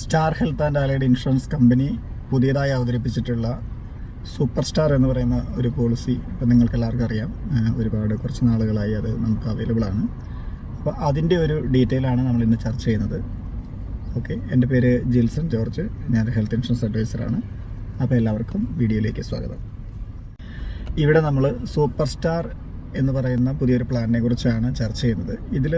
Star health and allied insurance company പുതിയതായി അവതരിപ്പിച്ചിട്ടുള്ള super star എന്ന് പറയുന്ന ഒരു പോളിസി ഇപ്പം നിങ്ങൾക്ക് എല്ലാവർക്കും അറിയാം. കുറച്ച് നാളുകളായി അത് നമുക്ക് അവൈലബിൾ ആണ്. അപ്പോൾ അതിൻ്റെ ഒരു ഡീറ്റെയിലാണ് നമ്മൾ ഇന്ന് ചർച്ച ചെയ്യുന്നത്. ഓക്കെ, എൻ്റെ പേര് ജിൽസൺ ജോർജ്, ഞാൻ ഹെൽത്ത് ഇൻഷുറൻസ് അഡ്വൈസറാണ്. അപ്പോൾ എല്ലാവർക്കും വീഡിയോയിലേക്ക് സ്വാഗതം. ഇവിടെ നമ്മൾ സൂപ്പർ സ്റ്റാർ എന്ന് പറയുന്ന പുതിയൊരു പ്ലാനിനെ കുറിച്ചാണ് ചർച്ച ചെയ്യുന്നത്. ഇതിൽ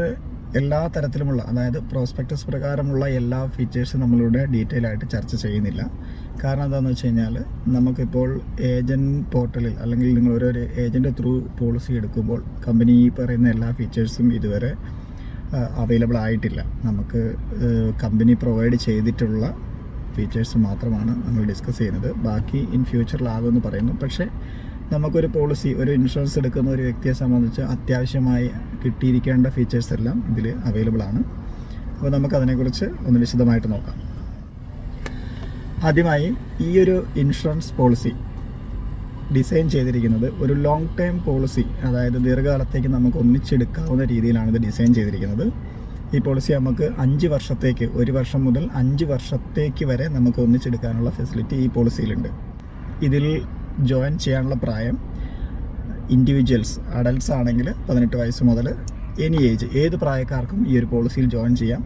എല്ലാ തരത്തിലുമുള്ള, അതായത് പ്രോസ്പെക്ടസ് പ്രകാരമുള്ള എല്ലാ ഫീച്ചേഴ്സും നമ്മളിവിടെ ഡീറ്റെയിൽ ആയിട്ട് ചർച്ച ചെയ്യുന്നില്ല. കാരണം എന്താണെന്ന് വെച്ച് കഴിഞ്ഞാൽ, നമുക്കിപ്പോൾ ഏജൻറ്റ് പോർട്ടലിൽ അല്ലെങ്കിൽ നിങ്ങൾ ഓരോ ഏജൻറ്റ് ത്രൂ പോളിസി എടുക്കുമ്പോൾ കമ്പനി പറയുന്ന എല്ലാ ഫീച്ചേഴ്സും ഇതുവരെ അവൈലബിൾ ആയിട്ടില്ല. നമുക്ക് കമ്പനി പ്രൊവൈഡ് ചെയ്തിട്ടുള്ള ഫീച്ചേഴ്സ് മാത്രമാണ് നമ്മൾ ഡിസ്കസ് ചെയ്യുന്നത്. ബാക്കി ഇൻ ഫ്യൂച്ചറിലാകുമെന്ന് പറയുന്നു. പക്ഷേ നമുക്കൊരു പോളിസി, ഒരു ഇൻഷുറൻസ് എടുക്കുന്ന ഒരു വ്യക്തിയെ സംബന്ധിച്ച് അത്യാവശ്യമായി കിട്ടിയിരിക്കേണ്ട ഫീച്ചേഴ്സ് എല്ലാം ഇതിൽ അവൈലബിൾ ആണ്. അപ്പോൾ നമുക്കതിനെക്കുറിച്ച് ഒന്ന് വിശദമായിട്ട് നോക്കാം. ആദ്യമായി ഈ ഒരു ഇൻഷുറൻസ് പോളിസി ഡിസൈൻ ചെയ്തിരിക്കുന്നത് ഒരു ലോങ് ടൈം പോളിസി, അതായത് ദീർഘകാലത്തേക്ക് നമുക്ക് ഒന്നിച്ചെടുക്കാവുന്ന രീതിയിലാണ് ഇത് ഡിസൈൻ ചെയ്തിരിക്കുന്നത്. ഈ പോളിസി നമുക്ക് 5 വർഷത്തേക്ക്, 1 വർഷം മുതൽ 5 വർഷത്തേക്ക് വരെ നമുക്ക് ഒന്നിച്ചെടുക്കാനുള്ള ഫെസിലിറ്റി ഈ പോളിസിയിലുണ്ട്. ഇതിൽ ജോയിൻ ചെയ്യാനുള്ള പ്രായം ഇൻഡിവിജ്വൽസ്, അഡൽട്ട്സ് ആണെങ്കിൽ 18 വയസ്സ് മുതൽ എനി ഏജ്, ഏത് പ്രായക്കാർക്കും ഈ ഒരു പോളിസിയിൽ ജോയിൻ ചെയ്യാം.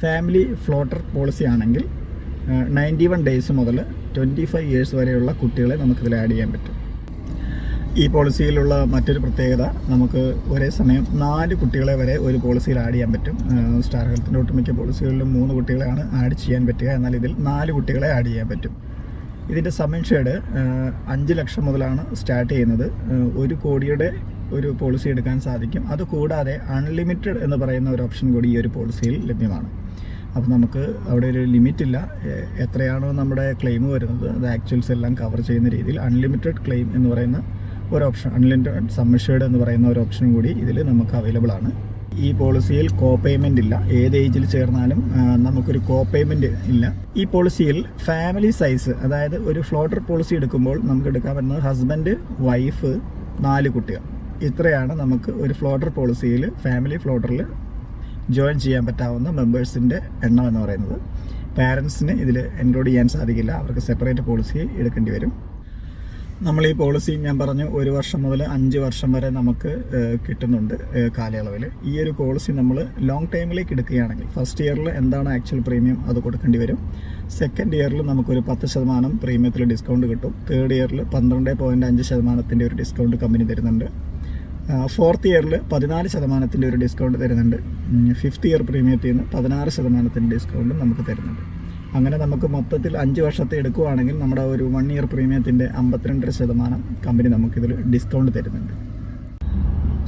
ഫാമിലി ഫ്ലോട്ടർ പോളിസി ആണെങ്കിൽ 91 ഡേയ്സ് മുതൽ 25 ഇയേഴ്സ് വരെയുള്ള കുട്ടികളെ നമുക്കിതിൽ ആഡ് ചെയ്യാൻ പറ്റും. ഈ പോളിസിയിലുള്ള മറ്റൊരു പ്രത്യേകത, നമുക്ക് ഒരേ സമയം 4 കുട്ടികളെ വരെ ഒരു പോളിസിയിൽ ആഡ് ചെയ്യാൻ പറ്റും. സ്റ്റാർ ഹെൽത്തിൻ്റെ ഒട്ടുമിക്ക പോളിസികളിലും 3 കുട്ടികളെയാണ് ആഡ് ചെയ്യാൻ പറ്റുക. എന്നാൽ ഇതിൽ 4 കുട്ടികളെ ആഡ് ചെയ്യാൻ പറ്റും. ഇതിൻ്റെ സം ഇൻഷ്യൂർഡ് 5 ലക്ഷം മുതലാണ് സ്റ്റാർട്ട് ചെയ്യുന്നത്. 1 കോടിയുടെ ഒരു പോളിസി എടുക്കാൻ സാധിക്കും. അതുകൂടാതെ അൺലിമിറ്റഡ് എന്ന് പറയുന്ന ഒരു ഓപ്ഷൻ കൂടി ഈ ഒരു പോളിസിയിൽ ലഭ്യമാണ്. അപ്പോൾ നമുക്ക് അവിടെ ഒരു ലിമിറ്റില്ല. എത്രയാണോ നമ്മുടെ ക്ലെയിം വരുന്നത് അത് ആക്ച്വൽസ് എല്ലാം കവർ ചെയ്യുന്ന രീതിയിൽ അൺലിമിറ്റഡ് ക്ലെയിം എന്ന് പറയുന്ന ഒരു ഓപ്ഷൻ, അൺലിമിറ്റഡ് സം ഇൻഷ്യൂർഡ് എന്ന് പറയുന്ന ഒരു ഓപ്ഷൻ കൂടി ഇതിൽ നമുക്ക് അവൈലബിൾ ആണ്. ഈ പോളിസിയിൽ കോ പേയ്മെൻ്റ് ഇല്ല. ഏത് ഏജിൽ ചേർന്നാലും നമുക്കൊരു കോ പേയ്മെൻറ്റ് ഇല്ല. ഈ പോളിസിയിൽ ഫാമിലി സൈസ്, അതായത് ഒരു ഫ്ലോട്ടർ പോളിസി എടുക്കുമ്പോൾ നമുക്ക് എടുക്കാൻ പറ്റുന്നത് ഹസ്ബൻഡ്, വൈഫ്, 4 കുട്ടികൾ. ഇത്രയാണ് നമുക്ക് ഒരു ഫ്ലോട്ടർ പോളിസിയിൽ, ഫാമിലി ഫ്ലോട്ടറിൽ ജോയിൻ ചെയ്യാൻ പറ്റാവുന്ന മെമ്പേഴ്സിൻ്റെ എണ്ണം എന്ന് പറയുന്നത്. പാരൻസിന് ഇതിൽ എൻറോൾ ചെയ്യാൻ സാധിക്കില്ല. അവർക്ക് സെപ്പറേറ്റ് പോളിസി എടുക്കേണ്ടി വരും. നമ്മൾ ഈ പോളിസി, ഞാൻ പറഞ്ഞു, 1 വർഷം മുതൽ 5 വർഷം വരെ നമുക്ക് കിട്ടുന്നുണ്ട് കാലയളവിൽ. ഈ ഒരു പോളിസി നമ്മൾ ലോങ് ടൈമിലേക്ക് എടുക്കുകയാണെങ്കിൽ ഫസ്റ്റ് ഇയറിൽ എന്താണ് ആക്ച്വൽ പ്രീമിയം അത് കൊടുക്കേണ്ടി വരും. സെക്കൻഡ് ഇയറിൽ നമുക്കൊരു 10% പ്രീമിയത്തിൽ ഡിസ്കൗണ്ട് കിട്ടും. തേർഡ് ഇയറിൽ 12.5% ഒരു ഡിസ്കൗണ്ട് കമ്പനി തരുന്നുണ്ട്. ഫോർത്ത് ഇയറിൽ 14% ഒരു ഡിസ്കൗണ്ട് തരുന്നുണ്ട്. ഫിഫ്ത്ത് ഇയർ പ്രീമിയത്തിൽ നിന്ന് 16% ഡിസ്കൗണ്ട് നമുക്ക് തരുന്നുണ്ട്. അങ്ങനെ നമുക്ക് മൊത്തത്തിൽ 5 വർഷത്തെ എടുക്കുകയാണെങ്കിൽ നമ്മുടെ ഒരു 1 ഇയർ പ്രീമിയത്തിൻ്റെ 52% കമ്പനി നമുക്കിതിൽ ഡിസ്കൗണ്ട് തരുന്നുണ്ട്.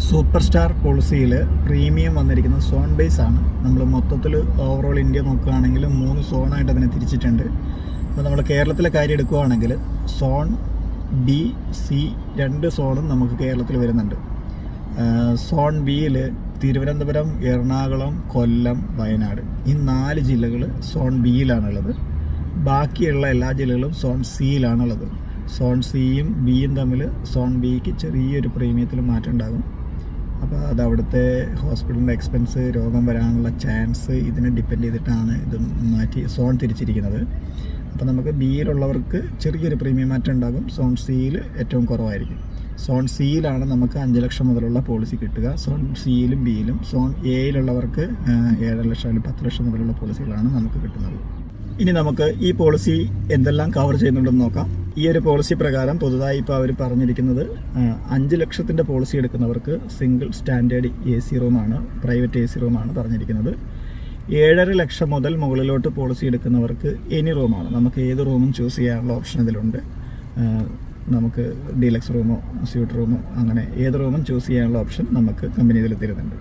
സൂപ്പർ സ്റ്റാർ പോളിസിയിൽ പ്രീമിയം വന്നിരിക്കുന്നത് സോൺ ബേസ് ആണ്. നമ്മൾ മൊത്തത്തിൽ ഓവറോൾ ഇന്ത്യ നോക്കുകയാണെങ്കിൽ 3 സോണായിട്ട് അതിനെ തിരിച്ചിട്ടുണ്ട്. അപ്പോൾ നമ്മൾ കേരളത്തിലെ കാര്യം എടുക്കുകയാണെങ്കിൽ സോൺ ബി, സി 2 സോണും നമുക്ക് കേരളത്തിൽ വരുന്നുണ്ട്. സോൺ ബിയിൽ തിരുവനന്തപുരം, എറണാകുളം, കൊല്ലം, വയനാട്, ഈ 4 ജില്ലകൾ സോൺ ബിയിലാണുള്ളത്. ബാക്കിയുള്ള എല്ലാ ജില്ലകളും സോൺ സിയിലാണുള്ളത്. സോൺ സിയും ബിയും തമ്മിൽ സോൺ ബിക്ക് ചെറിയൊരു പ്രീമിയത്തിൽ മാറ്റം ഉണ്ടാകും. അപ്പോൾ അത് അവിടുത്തെ ഹോസ്പിറ്റലിൻ്റെ എക്സ്പെൻസ്, രോഗം വരാനുള്ള ചാൻസ്, ഇതിനെ ഡിപ്പെൻഡ് ചെയ്തിട്ടാണ് ഇത് മാറ്റി സോൺ തിരിച്ചിരിക്കുന്നത്. അപ്പോൾ നമുക്ക് ബിയിലുള്ളവർക്ക് ചെറിയൊരു പ്രീമിയം മാറ്റം ഉണ്ടാകും. സോൺ സിയിൽ ഏറ്റവും കുറവായിരിക്കും. സോൺ സിയിലാണ് നമുക്ക് 5 ലക്ഷം മുതലുള്ള പോളിസി കിട്ടുക. സോൺ സിയിലും ബിയിലും. സോൺ എയിലുള്ളവർക്ക് 7 ലക്ഷം അല്ലെങ്കിൽ 10 ലക്ഷം മുതലുള്ള പോളിസികളാണ് നമുക്ക് കിട്ടുന്നത്. ഇനി നമുക്ക് ഈ പോളിസി എന്തെല്ലാം കവർ ചെയ്യുന്നുണ്ടെന്ന് നോക്കാം. ഈ ഒരു പോളിസി പ്രകാരം പുതുതായി ഇപ്പോൾ അവർ പറഞ്ഞിരിക്കുന്നത് 5 ലക്ഷത്തിൻ്റെ പോളിസി എടുക്കുന്നവർക്ക് സിംഗിൾ സ്റ്റാൻഡേർഡ് AC റൂമാണ്, പ്രൈവറ്റ് AC റൂമാണ് പറഞ്ഞിരിക്കുന്നത്. 7.5 ലക്ഷം മുതൽ മുകളിലോട്ട് പോളിസി എടുക്കുന്നവർക്ക് എനി റൂമാണ്. നമുക്ക് ഏത് റൂമും ചൂസ് ചെയ്യാനുള്ള ഓപ്ഷൻ ഇതിലുണ്ട്. നമുക്ക് ഡീലക്സ് റൂമോ സ്യൂട്ട് റൂമോ അങ്ങനെ ഏത് റൂമും ചൂസ് ചെയ്യാനുള്ള ഓപ്ഷൻ നമുക്ക് കമ്പനി ഇതിൽ തരുന്നുണ്ട്.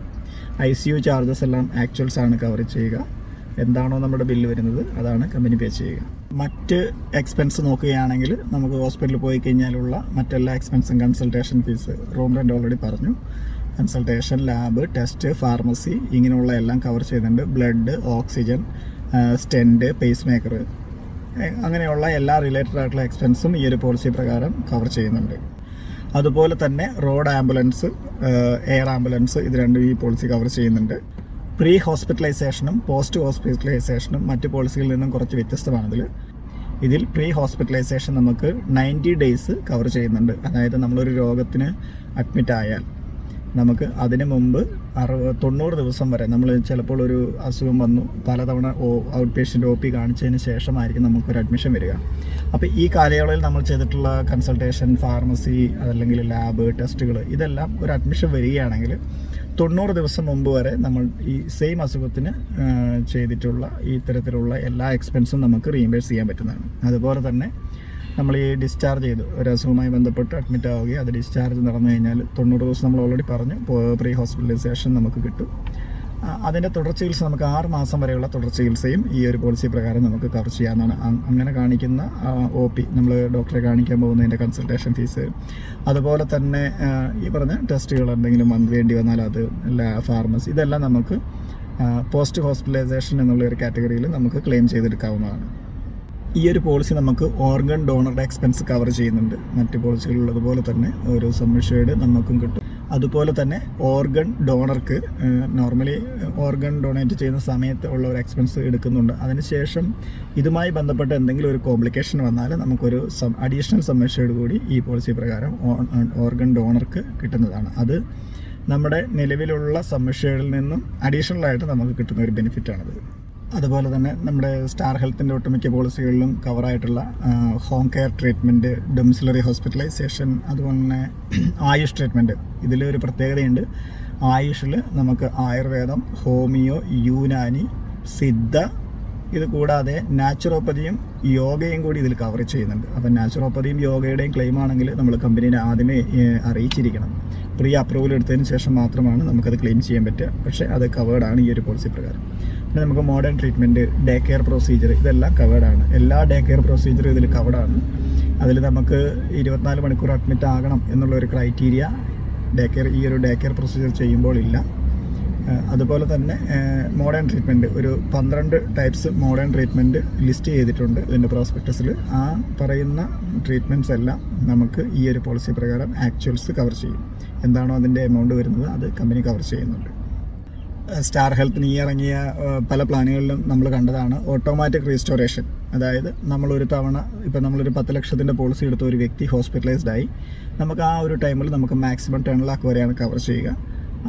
ICU ചാർജസ് എല്ലാം ആക്ച്വൽസ് ആണ് കവർ ചെയ്യുക. എന്താണോ നമ്മുടെ ബില്ല് വരുന്നത് അതാണ് കമ്പനി പേ ചെയ്യുക. മറ്റ് എക്സ്പെൻസ് നോക്കുകയാണെങ്കിൽ നമുക്ക് ഹോസ്പിറ്റലിൽ പോയി കഴിഞ്ഞാലുള്ള മറ്റെല്ലാ എക്സ്പെൻസും, consultation fees, room rent already പറഞ്ഞു, കൺസൾട്ടേഷൻ, ലാബ്, ടെസ്റ്റ്, ഫാർമസി, ഇങ്ങനെയുള്ള എല്ലാം കവർ ചെയ്യുന്നുണ്ട്. Blood, oxygen, stent, pacemaker, അങ്ങനെയുള്ള എല്ലാ റിലേറ്റഡ് ആയിട്ടുള്ള എക്സ്പെൻസും ഈ ഒരു പോളിസി പ്രകാരം കവർ ചെയ്യുന്നുണ്ട്. അതുപോലെ തന്നെ റോഡ് ആംബുലൻസ്, എയർ ആംബുലൻസ്, ഇത് രണ്ടും ഈ പോളിസി കവർ ചെയ്യുന്നുണ്ട്. പ്രീ ഹോസ്പിറ്റലൈസേഷനും പോസ്റ്റ് ഹോസ്പിറ്റലൈസേഷനും മറ്റ് പോളിസികളിൽ നിന്നും കുറച്ച് വ്യത്യസ്തമാണിതിൽ. ഇതിൽ പ്രീ ഹോസ്പിറ്റലൈസേഷൻ നമുക്ക് 90 ഡേയ്സ് കവർ ചെയ്യുന്നുണ്ട്. അതായത് നമ്മളൊരു രോഗത്തിന് അഡ്മിറ്റ് ആയാൽ നമുക്ക് അതിന് മുമ്പ് 90 ദിവസം വരെ, നമ്മൾ ചിലപ്പോൾ ഒരു അസുഖം വന്നു പലതവണ ഔട്ട് പേഷ്യൻ്റ് OP കാണിച്ചതിന് ശേഷമായിരിക്കും നമുക്കൊരു അഡ്മിഷൻ വരിക. അപ്പോൾ ഈ കാലയളവിൽ നമ്മൾ ചെയ്തിട്ടുള്ള കൺസൾട്ടേഷൻ, ഫാർമസി, അതല്ലെങ്കിൽ ലാബ് ടെസ്റ്റുകൾ, ഇതെല്ലാം ഒരു അഡ്മിഷൻ വരികയാണെങ്കിൽ 90 ദിവസം മുമ്പ് വരെ നമ്മൾ ഈ സെയിം അസുഖത്തിന് ചെയ്തിട്ടുള്ള ഈ ഇത്തരത്തിലുള്ള എല്ലാ എക്സ്പെൻസും നമുക്ക് റീഇംബേഴ്സ് ചെയ്യാൻ പറ്റുന്നതാണ്. അതുപോലെ തന്നെ നമ്മൾ ഈ ഡിസ്ചാർജ് ചെയ്തു ഒരു അസുഖവുമായി ബന്ധപ്പെട്ട് അഡ്മിറ്റ് ആവുകയും അത് ഡിസ്ചാർജ് നടന്നു കഴിഞ്ഞാൽ 90 ദിവസം നമ്മൾ ഓൾറെഡി പറഞ്ഞു പ്രീ ഹോസ്പിറ്റലൈസേഷൻ നമുക്ക് കിട്ടും. അതിൻ്റെ തുടർ ചികിത്സ നമുക്ക് 6 മാസം വരെയുള്ള തുടർ ചികിത്സയും ഈ ഒരു പോളിസി പ്രകാരം നമുക്ക് കവർ ചെയ്യാവുന്നതാണ്. അങ്ങനെ കാണിക്കുന്ന OP, നമ്മൾ ഡോക്ടറെ കാണിക്കാൻ പോകുന്നതിൻ്റെ കൺസൾട്ടേഷൻ ഫീസ്, അതുപോലെ തന്നെ ഈ പറഞ്ഞ ടെസ്റ്റുകൾ എന്തെങ്കിലും വേണ്ടി വന്നാൽ അത്, ഫാർമസി, ഇതെല്ലാം നമുക്ക് പോസ്റ്റ് ഹോസ്പിറ്റലൈസേഷൻ എന്നുള്ള ഒരു കാറ്റഗറിയിൽ നമുക്ക് ക്ലെയിം ചെയ്തെടുക്കാവുന്നതാണ്. ഈ ഒരു പോളിസി നമുക്ക് ഓർഗൻ ഡോണറുടെ എക്സ്പെൻസ് കവർ ചെയ്യുന്നുണ്ട്. മറ്റ് പോളിസികളുള്ളതുപോലെ തന്നെ ഒരു സമ്മിഷേഡ് നമുക്കും കിട്ടും. അതുപോലെ തന്നെ ഓർഗൻ ഡോണർക്ക് നോർമലി ഓർഗൻ ഡൊണേറ്റ് ചെയ്യുന്ന സമയത്ത് ഉള്ള ഒരു എക്സ്പെൻസ് എടുക്കുന്നുണ്ട്. അതിനുശേഷം ഇതുമായി ബന്ധപ്പെട്ട് എന്തെങ്കിലും ഒരു കോംപ്ലിക്കേഷൻ വന്നാൽ നമുക്കൊരു അഡീഷണൽ സമ്മിഷേഡ് കൂടി ഈ പോളിസി പ്രകാരം ഓർഗൻ ഡോണർക്ക് കിട്ടുന്നതാണ്. അത് നമ്മുടെ നിലവിലുള്ള സമ്മിഷേഡിൽ നിന്നും അഡീഷണലായിട്ട് നമുക്ക് കിട്ടുന്ന ഒരു ബെനിഫിറ്റാണത്. അതുപോലെ തന്നെ നമ്മുടെ സ്റ്റാർ ഹെൽത്തിൻ്റെ ഒട്ടുമിക്ക പോളിസികളിലും കവറായിട്ടുള്ള home care treatment, domiciliary hospitalisation, അതുപോലെ തന്നെ ആയുഷ് ട്രീറ്റ്മെൻറ്റ്, ഇതിലൊരു പ്രത്യേകതയുണ്ട്. ആയുഷിൽ നമുക്ക് ആയുർവേദം, ഹോമിയോ, യൂനാനി, സിദ്ധ, ഇത് കൂടാതെ നാച്ചുറോപ്പതിയും യോഗയും കൂടി ഇതിൽ കവർ ചെയ്യുന്നുണ്ട്. അപ്പം നാച്ചുറോപ്പതിയും യോഗയുടെയും ക്ലെയിം ആണെങ്കിൽ നമ്മൾ കമ്പനീനെ ആദ്യമേ അറിയിച്ചിരിക്കണം. പ്രീ അപ്രൂവൽ എടുത്തതിന് ശേഷം മാത്രമാണ് നമുക്കത് ക്ലെയിം ചെയ്യാൻ പറ്റുക. പക്ഷേ അത് കവേർഡാണ് ഈ ഒരു പോളിസി പ്രകാരം. പിന്നെ നമുക്ക് modern treatment, day care procedure, ഇതെല്ലാം കവേർഡാണ്. എല്ലാ ഡേ കെയർ പ്രൊസീജിയറും ഇതിൽ കവേർഡാണ്. അതിൽ നമുക്ക് 24 മണിക്കൂർ അഡ്മിറ്റ് ആകണം എന്നുള്ളൊരു ക്രൈറ്റീരിയ ഈ ഒരു ഡേ കെയർ പ്രൊസീജിയർ ചെയ്യുമ്പോൾ ഇല്ല. അതുപോലെ തന്നെ മോഡേൺ ട്രീറ്റ്മെൻറ്റ്, ഒരു 12 ടൈപ്സ് മോഡേൺ ട്രീറ്റ്മെൻറ്റ് ലിസ്റ്റ് ചെയ്തിട്ടുണ്ട് ഇതിൻ്റെ പ്രോസ്പെക്ടസിൽ. ആ പറയുന്ന ട്രീറ്റ്മെൻറ്റ്സ് എല്ലാം നമുക്ക് ഈ ഒരു പോളിസി പ്രകാരം ആക്ച്വൽസ് കവർ ചെയ്യും. എന്താണോ അതിൻ്റെ എമൗണ്ട് വരുന്നത് അത് കമ്പനി കവർ ചെയ്യുന്നുണ്ട്. സ്റ്റാർ ഹെൽത്തിന് ഈ ഇറങ്ങിയ പല പ്ലാനുകളിലും നമ്മൾ കണ്ടതാണ് ഓട്ടോമാറ്റിക് റീസ്റ്റോറേഷൻ. അതായത് നമ്മളൊരു തവണ ഇപ്പോൾ നമ്മളൊരു 10 ലക്ഷത്തിൻ്റെ പോളിസി എടുത്ത ഒരു വ്യക്തി ഹോസ്പിറ്റലൈസ്ഡായി, നമുക്ക് ആ ഒരു ടൈമിൽ നമുക്ക് മാക്സിമം 10 lakh വരെയാണ് കവർ ചെയ്യുക.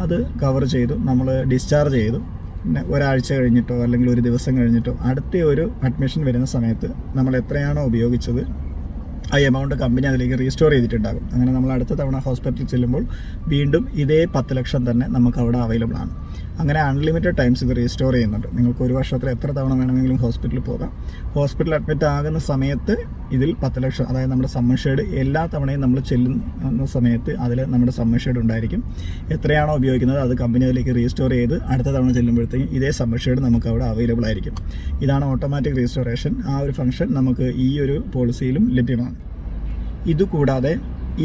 അത് കവർ ചെയ്തു, നമ്മൾ ഡിസ്ചാർജ് ചെയ്തു, പിന്നെ ഒരാഴ്ച കഴിഞ്ഞിട്ടോ അല്ലെങ്കിൽ ഒരു ദിവസം കഴിഞ്ഞിട്ടോ അടുത്ത ഒരു അഡ്മിഷൻ വരുന്ന സമയത്ത് നമ്മൾ എത്രയാണോ ഉപയോഗിച്ചത് ആ എമൗണ്ട് കമ്പനി അതിലേക്ക് റീസ്റ്റോർ ചെയ്തിട്ടുണ്ടാകും. അങ്ങനെ നമ്മൾ അടുത്ത തവണ ഹോസ്പിറ്റലിൽ ചെല്ലുമ്പോൾ വീണ്ടും ഇതേ 10 ലക്ഷം തന്നെ നമുക്ക് അവിടെ അവൈലബിൾ ആണ്. അങ്ങനെ അൺലിമിറ്റഡ് ടൈംസ് ഇത് റീസ്റ്റോർ ചെയ്യുന്നുണ്ട്. നിങ്ങൾക്ക് ഒരു വർഷത്തിൽ എത്ര തവണ വേണമെങ്കിലും ഹോസ്പിറ്റലിൽ പോകാം. ഹോസ്പിറ്റലിൽ അഡ്മിറ്റ് ആകുന്ന സമയത്ത് ഇതിൽ 10 ലക്ഷം, അതായത് നമ്മുടെ സമ്മർഷേഡ് എല്ലാ തവണയും നമ്മൾ ചെല്ലുന്ന സമയത്ത് അതിൽ നമ്മുടെ സമ്മർഷേഡ് ഉണ്ടായിരിക്കും. എത്രയാണോ ഉപയോഗിക്കുന്നത് അത് കമ്പനി അതിലേക്ക് റീസ്റ്റോർ ചെയ്ത് അടുത്ത തവണ ചെല്ലുമ്പോഴത്തേക്കും ഇതേ സമ്മർഷേഡ് നമുക്ക് അവിടെ അവൈലബിൾ ആയിരിക്കും. ഇതാണ് ഓട്ടോമാറ്റിക് റീസ്റ്റോറേഷൻ. ആ ഒരു ഫംഗ്ഷൻ നമുക്ക് ഈ ഒരു പോളിസിയിലും ലഭ്യമാണ്. ഇതുകൂടാതെ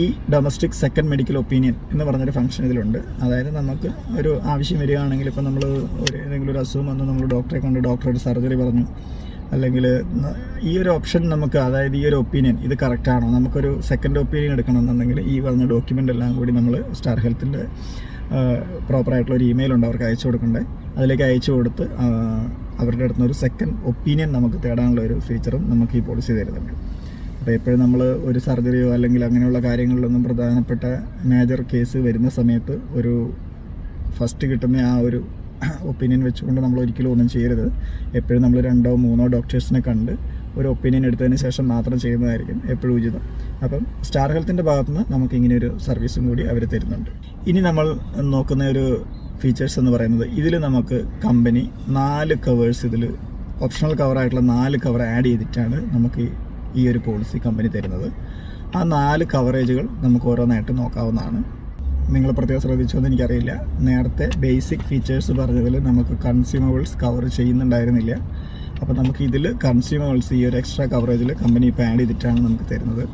ഈ ഡൊമസ്റ്റിക് സെക്കൻഡ് മെഡിക്കൽ ഒപ്പീനിയൻ എന്ന് പറഞ്ഞൊരു ഫംഗ്ഷൻ ഇതിലുണ്ട്. അതായത് നമുക്ക് ഒരു ആവശ്യം വരികയാണെങ്കിൽ, ഇപ്പോൾ നമ്മൾ ഏതെങ്കിലും ഒരു അസുഖം വന്ന് നമ്മൾ ഡോക്ടറെ കൊണ്ട് ഡോക്ടറോട് സർജറി പറഞ്ഞു, അല്ലെങ്കിൽ ഈ ഒരു ഓപ്ഷൻ നമുക്ക്, അതായത് ഈ ഒരു ഒപ്പീനിയൻ ഇത് കറക്റ്റാണോ, നമുക്കൊരു സെക്കൻഡ് ഒപ്പീനിയൻ എടുക്കണമെന്നുണ്ടെങ്കിൽ ഈ പറഞ്ഞ ഡോക്യുമെൻ്റ് എല്ലാം കൂടി നമ്മൾ സ്റ്റാർ ഹെൽത്തിൻ്റെ പ്രോപ്പറായിട്ടുള്ള ഒരു ഇമെയിൽ ഉണ്ട്, അവർക്ക് അയച്ചു കൊടുക്കണ്ടേ. അതിലേക്ക് അയച്ചു കൊടുത്ത് അവരുടെ അടുത്ത് നിന്ന് ഒരു സെക്കൻഡ് ഒപ്പീനിയൻ നമുക്ക് തേടാനുള്ള ഒരു ഫീച്ചറും നമുക്ക് ഈ പോളിസി തരുന്നുണ്ട്. അപ്പോൾ എപ്പോഴും നമ്മൾ ഒരു സർജറിയോ അല്ലെങ്കിൽ അങ്ങനെയുള്ള കാര്യങ്ങളിലൊന്നും പ്രധാനപ്പെട്ട മേജർ കേസ് വരുന്ന സമയത്ത് ഒരു ഫസ്റ്റ് കിട്ടുന്ന ആ ഒരു ഒപ്പീനിയൻ വെച്ചുകൊണ്ട് നമ്മൾ ഒരിക്കലും ഒന്നും ചെയ്യരുത്. എപ്പോഴും നമ്മൾ 2 or 3 ഡോക്ടേഴ്സിനെ കണ്ട് ഒരു ഒപ്പീനിയൻ എടുത്തതിന് ശേഷം മാത്രം ചെയ്യുന്നതായിരിക്കും എപ്പോഴും ഉചിതം. അപ്പം സ്റ്റാർ ഹെൽത്തിൻ്റെ ഭാഗത്തുനിന്ന് നമുക്ക് ഇങ്ങനെ ഒരു സർവീസും കൂടി അവർ തരുന്നുണ്ട്. ഇനി നമ്മൾ നോക്കുന്ന ഒരു ഫീച്ചേഴ്സ് എന്ന് പറയുന്നത്, ഇതിൽ നമുക്ക് കമ്പനി 4 കവേഴ്സ്, ഇതിൽ ഓപ്ഷണൽ കവറായിട്ടുള്ള 4 കവർ ആഡ് ചെയ്തിട്ടാണ് നമുക്ക് ഈ ഒരു പോളിസി കമ്പനി തരുന്നത്. ആ 4 കവറേജുകൾ നമുക്ക് ഓരോന്നായിട്ട് നോക്കാവുന്നതാണ്. നിങ്ങൾ പ്രത്യേകം ശ്രദ്ധിച്ചോന്ന് എനിക്കറിയില്ല, നേരത്തെ ബേസിക് ഫീച്ചേഴ്സ് പറഞ്ഞതിൽ നമുക്ക് കൺസ്യൂമബിൾസ് കവർ ചെയ്യുന്നുണ്ടായിരുന്നില്ല. അപ്പോൾ നമുക്ക് ഇതിൽ കൺസ്യൂമബിൾസ് ഈ ഒരു എക്സ്ട്രാ കവറേജിൽ കമ്പനി ഇപ്പോൾ ആഡ് ചെയ്തിട്ടാണ് നമുക്ക് തരുന്നത്.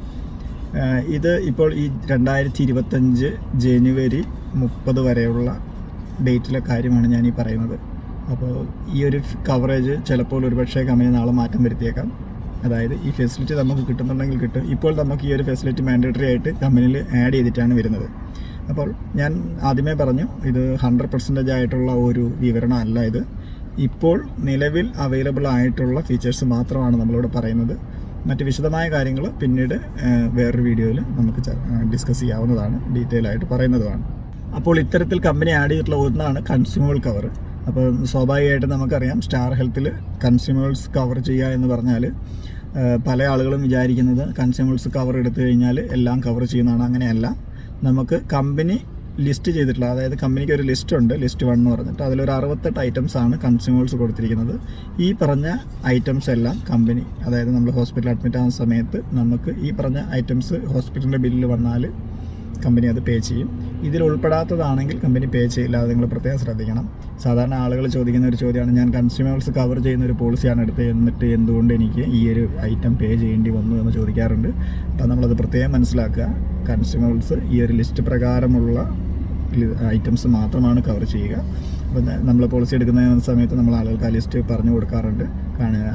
ഇത് ഇപ്പോൾ ഈ 2025 ജനുവരി 30 വരെയുള്ള ഡേറ്റിലെ കാര്യമാണ് ഞാനീ പറയുന്നത്. അപ്പോൾ ഈ ഒരു കവറേജ് ചിലപ്പോൾ ഒരുപക്ഷെ കമ്പനി നാളെ മാറ്റം വരുത്തിയേക്കാം. അതായത് ഈ ഫെസിലിറ്റി നമുക്ക് കിട്ടുന്നുണ്ടെങ്കിൽ കിട്ടും. ഇപ്പോൾ നമുക്ക് ഈ ഒരു ഫെസിലിറ്റി മാൻഡേറ്ററി ആയിട്ട് കമ്പനിയിൽ ആഡ് ചെയ്തിട്ടാണ് വരുന്നത്. അപ്പോൾ ഞാൻ ആദ്യമേ പറഞ്ഞു, ഇത് 100% ആയിട്ടുള്ള ഒരു വിവരണം അല്ല ഇത്. ഇപ്പോൾ നിലവിൽ അവൈലബിൾ ആയിട്ടുള്ള ഫീച്ചേഴ്സ് മാത്രമാണ് നമ്മളിവിടെ പറയുന്നത്. മറ്റ് വിശദമായ കാര്യങ്ങൾ പിന്നീട് വേറൊരു വീഡിയോയിൽ നമുക്ക് ഡിസ്കസ് ചെയ്യാവുന്നതാണ്, ഡീറ്റെയിൽ ആയിട്ട് പറയുന്നതുമാണ്. അപ്പോൾ ഇത്തരത്തിൽ കമ്പനി ആഡ് ചെയ്തിട്ടുള്ള ഒന്നാണ് കൺസ്യൂമബിൾ കവർ. അപ്പോൾ സ്വാഭാവികമായിട്ടും നമുക്കറിയാം, സ്റ്റാർ ഹെൽത്തിൽ കൺസ്യൂമബിൾസ് കവർ ചെയ്യുക എന്ന് പറഞ്ഞാൽ പല ആളുകളും വിചാരിക്കുന്നത് കൺസ്യൂമബിൾസ് കവർ എടുത്തു കഴിഞ്ഞാൽ എല്ലാം കവർ ചെയ്യുന്നതാണ്. അങ്ങനെയല്ല. നമുക്ക് കമ്പനി ലിസ്റ്റ് ചെയ്തിട്ടുള്ള, അതായത് കമ്പനിക്ക് ഒരു ലിസ്റ്റ് ഉണ്ട്, ലിസ്റ്റ് 1 എന്ന് പറഞ്ഞിട്ട് അതിലൊരു 68 ഐറ്റംസ് ആണ് കൺസ്യൂമബിൾസ് കൊടുത്തിരിക്കുന്നത്. ഈ പറഞ്ഞ ഐറ്റംസ് എല്ലാം കമ്പനി, അതായത് നമ്മൾ ഹോസ്പിറ്റലിൽ അഡ്മിറ്റ് ആവുന്ന സമയത്ത് നമുക്ക് ഈ പറഞ്ഞ ഐറ്റംസ് ഹോസ്പിറ്റലിൻ്റെ ബില്ല് വന്നാൽ കമ്പനി അത് പേ ചെയ്യും. ഇതിൽ ഉൾപ്പെടാത്തതാണെങ്കിൽ കമ്പനി പേ ചെയ്യില്ല. അത് നിങ്ങൾ പ്രത്യേകം ശ്രദ്ധിക്കണം. സാധാരണ ആളുകൾ ചോദിക്കുന്ന ഒരു ചോദ്യമാണ്, ഞാൻ കൺസ്യൂമബിൾസ് കവർ ചെയ്യുന്ന ഒരു പോളിസിയാണ് എടുത്തത്, എന്നിട്ട് എന്തുകൊണ്ട് എനിക്ക് ഈ ഒരു ഐറ്റം പേ ചെയ്യേണ്ടി വന്നു എന്ന് ചോദിക്കാറുണ്ട്. അപ്പോൾ നമ്മളത് പ്രത്യേകം മനസ്സിലാക്കുക. കൺസ്യൂമബിൾസ് ഈ ഒരു ലിസ്റ്റ് പ്രകാരമുള്ള ഐറ്റംസ് മാത്രമാണ് കവർ ചെയ്യുക. അപ്പോൾ നമ്മൾ പോളിസി എടുക്കുന്ന സമയത്ത് നമ്മൾ ആളുകൾക്ക് ആ ലിസ്റ്റ് പറഞ്ഞു കൊടുക്കാറുണ്ട്,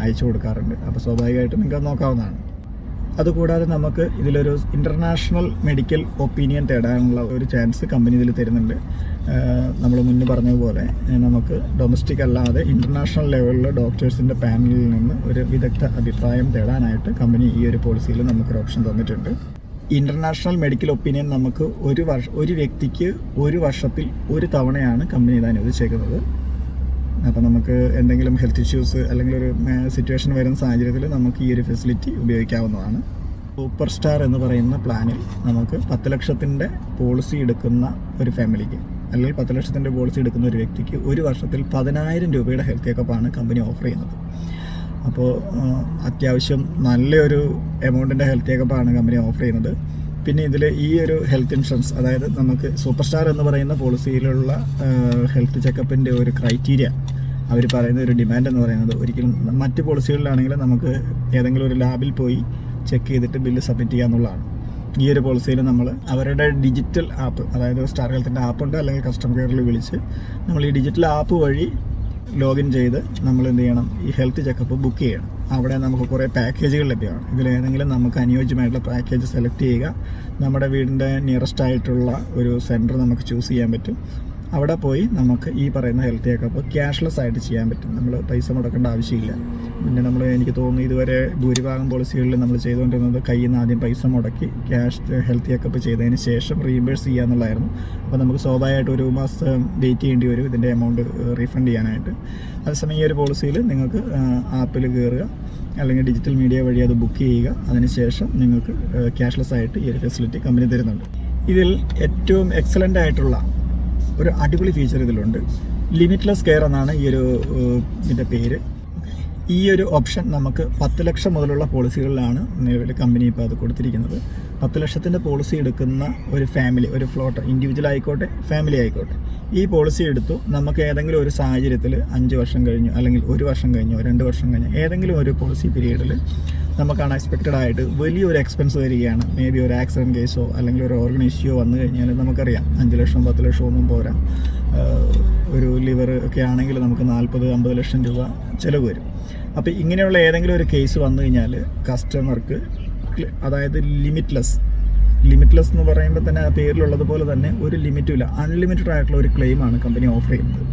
അയച്ചു കൊടുക്കാറുണ്ട്. അപ്പോൾ സ്വാഭാവികമായിട്ടും നിങ്ങൾക്ക് നോക്കാവുന്നതാണ്. അതുകൂടാതെ നമുക്ക് ഇതിലൊരു ഇൻ്റർനാഷണൽ മെഡിക്കൽ ഒപ്പീനിയൻ തേടാനുള്ള ഒരു ചാൻസ് കമ്പനി ഇതിൽ തരുന്നുണ്ട്. നമ്മൾ മുന്നേ പറഞ്ഞതുപോലെ നമുക്ക് ഡൊമസ്റ്റിക് അല്ലാതെ ഇൻ്റർനാഷണൽ ലെവലിൽ ഡോക്ടേഴ്സിൻ്റെ പാനലിൽ നിന്ന് ഒരു വിദഗ്ധ അഭിപ്രായം തേടാനായിട്ട് കമ്പനി ഈ ഒരു പോളിസിയിൽ നമുക്കൊരു ഓപ്ഷൻ തന്നിട്ടുണ്ട്. ഇൻ്റർനാഷണൽ മെഡിക്കൽ ഒപ്പീനിയൻ നമുക്ക് ഒരു വ്യക്തിക്ക് 1 വർഷത്തിൽ 1 തവണയാണ് കമ്പനി ഇത് അനുവദിച്ചേക്കുന്നത്. അപ്പോൾ നമുക്ക് എന്തെങ്കിലും ഹെൽത്ത് ഇഷ്യൂസ് അല്ലെങ്കിൽ ഒരു സിറ്റുവേഷൻ വരുന്ന സാഹചര്യത്തിൽ നമുക്ക് ഈ ഒരു ഫെസിലിറ്റി ഉപയോഗിക്കാവുന്നതാണ്. സൂപ്പർ സ്റ്റാർ എന്ന് പറയുന്ന പ്ലാനിൽ നമുക്ക് 10 ലക്ഷത്തിൻ്റെ പോളിസി എടുക്കുന്ന ഒരു ഫാമിലിക്ക്, അല്ലെങ്കിൽ 10 ലക്ഷത്തിൻ്റെ പോളിസി എടുക്കുന്ന ഒരു വ്യക്തിക്ക് 1 വർഷത്തിൽ 10,000 രൂപയുടെ ഹെൽത്ത് ചെക്കപ്പാണ് കമ്പനി ഓഫർ ചെയ്യുന്നത്. അപ്പോൾ അത്യാവശ്യം നല്ലൊരു എമൗണ്ടിൻ്റെ ഹെൽത്ത് ചെക്കപ്പാണ് കമ്പനി ഓഫർ ചെയ്യുന്നത്. പിന്നെ ഇതിൽ ഈ ഒരു ഹെൽത്ത് ഇൻഷുറൻസ്, അതായത് നമുക്ക് സൂപ്പർ സ്റ്റാർ എന്ന് പറയുന്ന പോളിസിയിലുള്ള ഹെൽത്ത് ചെക്കപ്പിൻ്റെ ഒരു ക്രൈറ്റീരിയ, അവർ പറയുന്ന ഒരു ഡിമാൻഡ് എന്ന് പറയുന്നത്, ഒരിക്കലും മറ്റ് പോളിസികളിലാണെങ്കിൽ നമുക്ക് ഏതെങ്കിലും ഒരു ലാബിൽ പോയി ചെക്ക് ചെയ്തിട്ട് ബില്ല് സബ്മിറ്റ് ചെയ്യാന്നുള്ളതാണ്. ഈ ഒരു പോളിസിയിൽ നമ്മൾ അവരുടെ ഡിജിറ്റൽ ആപ്പ്, അതായത് സ്റ്റാർ ഹെൽത്തിൻ്റെ ആപ്പുണ്ട്, അല്ലെങ്കിൽ കസ്റ്റമർ കെയറിൽ വിളിച്ച് നമ്മൾ ഈ ഡിജിറ്റൽ ആപ്പ് വഴി ലോഗിൻ ചെയ്ത് നമ്മൾ എന്ത് ചെയ്യണം, ഈ ഹെൽത്ത് ചെക്കപ്പ് ബുക്ക് ചെയ്യണം. അവിടെ നമുക്ക് കുറേ പാക്കേജുകൾ ലഭ്യമാണ്. ഇതിലേതെങ്കിലും നമുക്ക് അനുയോജ്യമായിട്ടുള്ള പാക്കേജ് സെലക്ട് ചെയ്യുക. നമ്മുടെ വീടിൻ്റെ നിയറസ്റ്റ് ആയിട്ടുള്ള ഒരു സെൻറ്റർ നമുക്ക് ചൂസ് ചെയ്യാൻ പറ്റും. അവിടെ പോയി നമുക്ക് ഈ പറയുന്ന ഹെൽത്ത് ചെക്കപ്പ് ക്യാഷ്ലെസ് ആയിട്ട് ചെയ്യാൻ പറ്റും. നമ്മൾ പൈസ മുടക്കേണ്ട ആവശ്യമില്ല. പിന്നെ എനിക്ക് തോന്നുന്നു ഇതുവരെ ഭൂരിഭാഗം പോളിസികളിൽ നമ്മൾ ചെയ്തുകൊണ്ടിരുന്നത് കയ്യിൽ നിന്ന് ആദ്യം പൈസ മുടക്കി ഹെൽത്ത് ചെക്കപ്പ് ചെയ്തതിന് ശേഷം റീഇംബേഴ്സ് ചെയ്യുക എന്നുള്ളതായിരുന്നു. അപ്പോൾ നമുക്ക് സ്വാഭാവികമായിട്ട് 1 മാസം വെയിറ്റ് ചെയ്യേണ്ടി വരും ഇതിൻ്റെ എമൗണ്ട് റീഫണ്ട് ചെയ്യാനായിട്ട്. അതേസമയം ഈ ഒരു പോളിസിയിൽ നിങ്ങൾക്ക് ആപ്പിൽ കയറുക, അല്ലെങ്കിൽ ഡിജിറ്റൽ മീഡിയ വഴി അത് ബുക്ക് ചെയ്യുക. അതിനുശേഷം നിങ്ങൾക്ക് ക്യാഷ്ലെസ് ആയിട്ട് ഈ ഒരു ഫെസിലിറ്റി കമ്പനി തരുന്നുണ്ട്. ഇതിൽ ഏറ്റവും എക്സലൻ്റ് ആയിട്ടുള്ള ഒരു അടിപൊളി ഫീച്ചർ ഇതിലുണ്ട്. ലിമിറ്റ്ലെസ് കെയർ എന്നാണ് ഈ ഒരു ഇതിൻ്റെ പേര്. ഈ ഒരു ഓപ്ഷൻ നമുക്ക് 10 ലക്ഷം മുതലുള്ള പോളിസികളിലാണ് നിലവിൽ കമ്പനി ഇപ്പോൾ അത് കൊടുത്തിരിക്കുന്നത്. 10 ലക്ഷത്തിൻ്റെ പോളിസി എടുക്കുന്ന ഒരു ഫാമിലി, ഒരു ഫ്ലോട്ടർ, ഇൻഡിവിജ്വൽ ആയിക്കോട്ടെ ഫാമിലി ആയിക്കോട്ടെ, ഈ പോളിസി എടുത്തു നമുക്ക് ഏതെങ്കിലും ഒരു സാഹചര്യത്തിൽ 5 വർഷം കഴിഞ്ഞു, അല്ലെങ്കിൽ 1 വർഷം കഴിഞ്ഞോ 2 വർഷം കഴിഞ്ഞോ, ഏതെങ്കിലും ഒരു പോളിസി പീരീഡിൽ നമുക്ക് അൺഎക്സ്പെക്റ്റഡ് ആയിട്ട് വലിയൊരു എക്സ്പെൻസ് വരികയാണ്. മേ ബി ഒരു ആക്സിഡൻറ്റ് കേസോ അല്ലെങ്കിൽ ഒരു ഓർഗൻ ഇഷ്യോ വന്നു കഴിഞ്ഞാൽ നമുക്കറിയാം 5 ലക്ഷം 10 ലക്ഷം ഒന്നും പോരാ. ഒരു ലിവർ ഒക്കെ ആണെങ്കിൽ നമുക്ക് 40-50 ലക്ഷം രൂപ ചിലവ് വരും. അപ്പോൾ ഇങ്ങനെയുള്ള ഏതെങ്കിലും ഒരു കേസ് വന്നു കഴിഞ്ഞാൽ കസ്റ്റമർക്ക്, അതായത് ലിമിറ്റ്ലെസ് എന്ന് പറയുമ്പോൾ തന്നെ ആ പേരിലുള്ളതുപോലെ തന്നെ ഒരു ലിമിറ്റും ഇല്ല, അൺലിമിറ്റഡ് ആയിട്ടുള്ള ഒരു ക്ലെയിമാണ് കമ്പനി ഓഫർ ചെയ്യുന്നത്.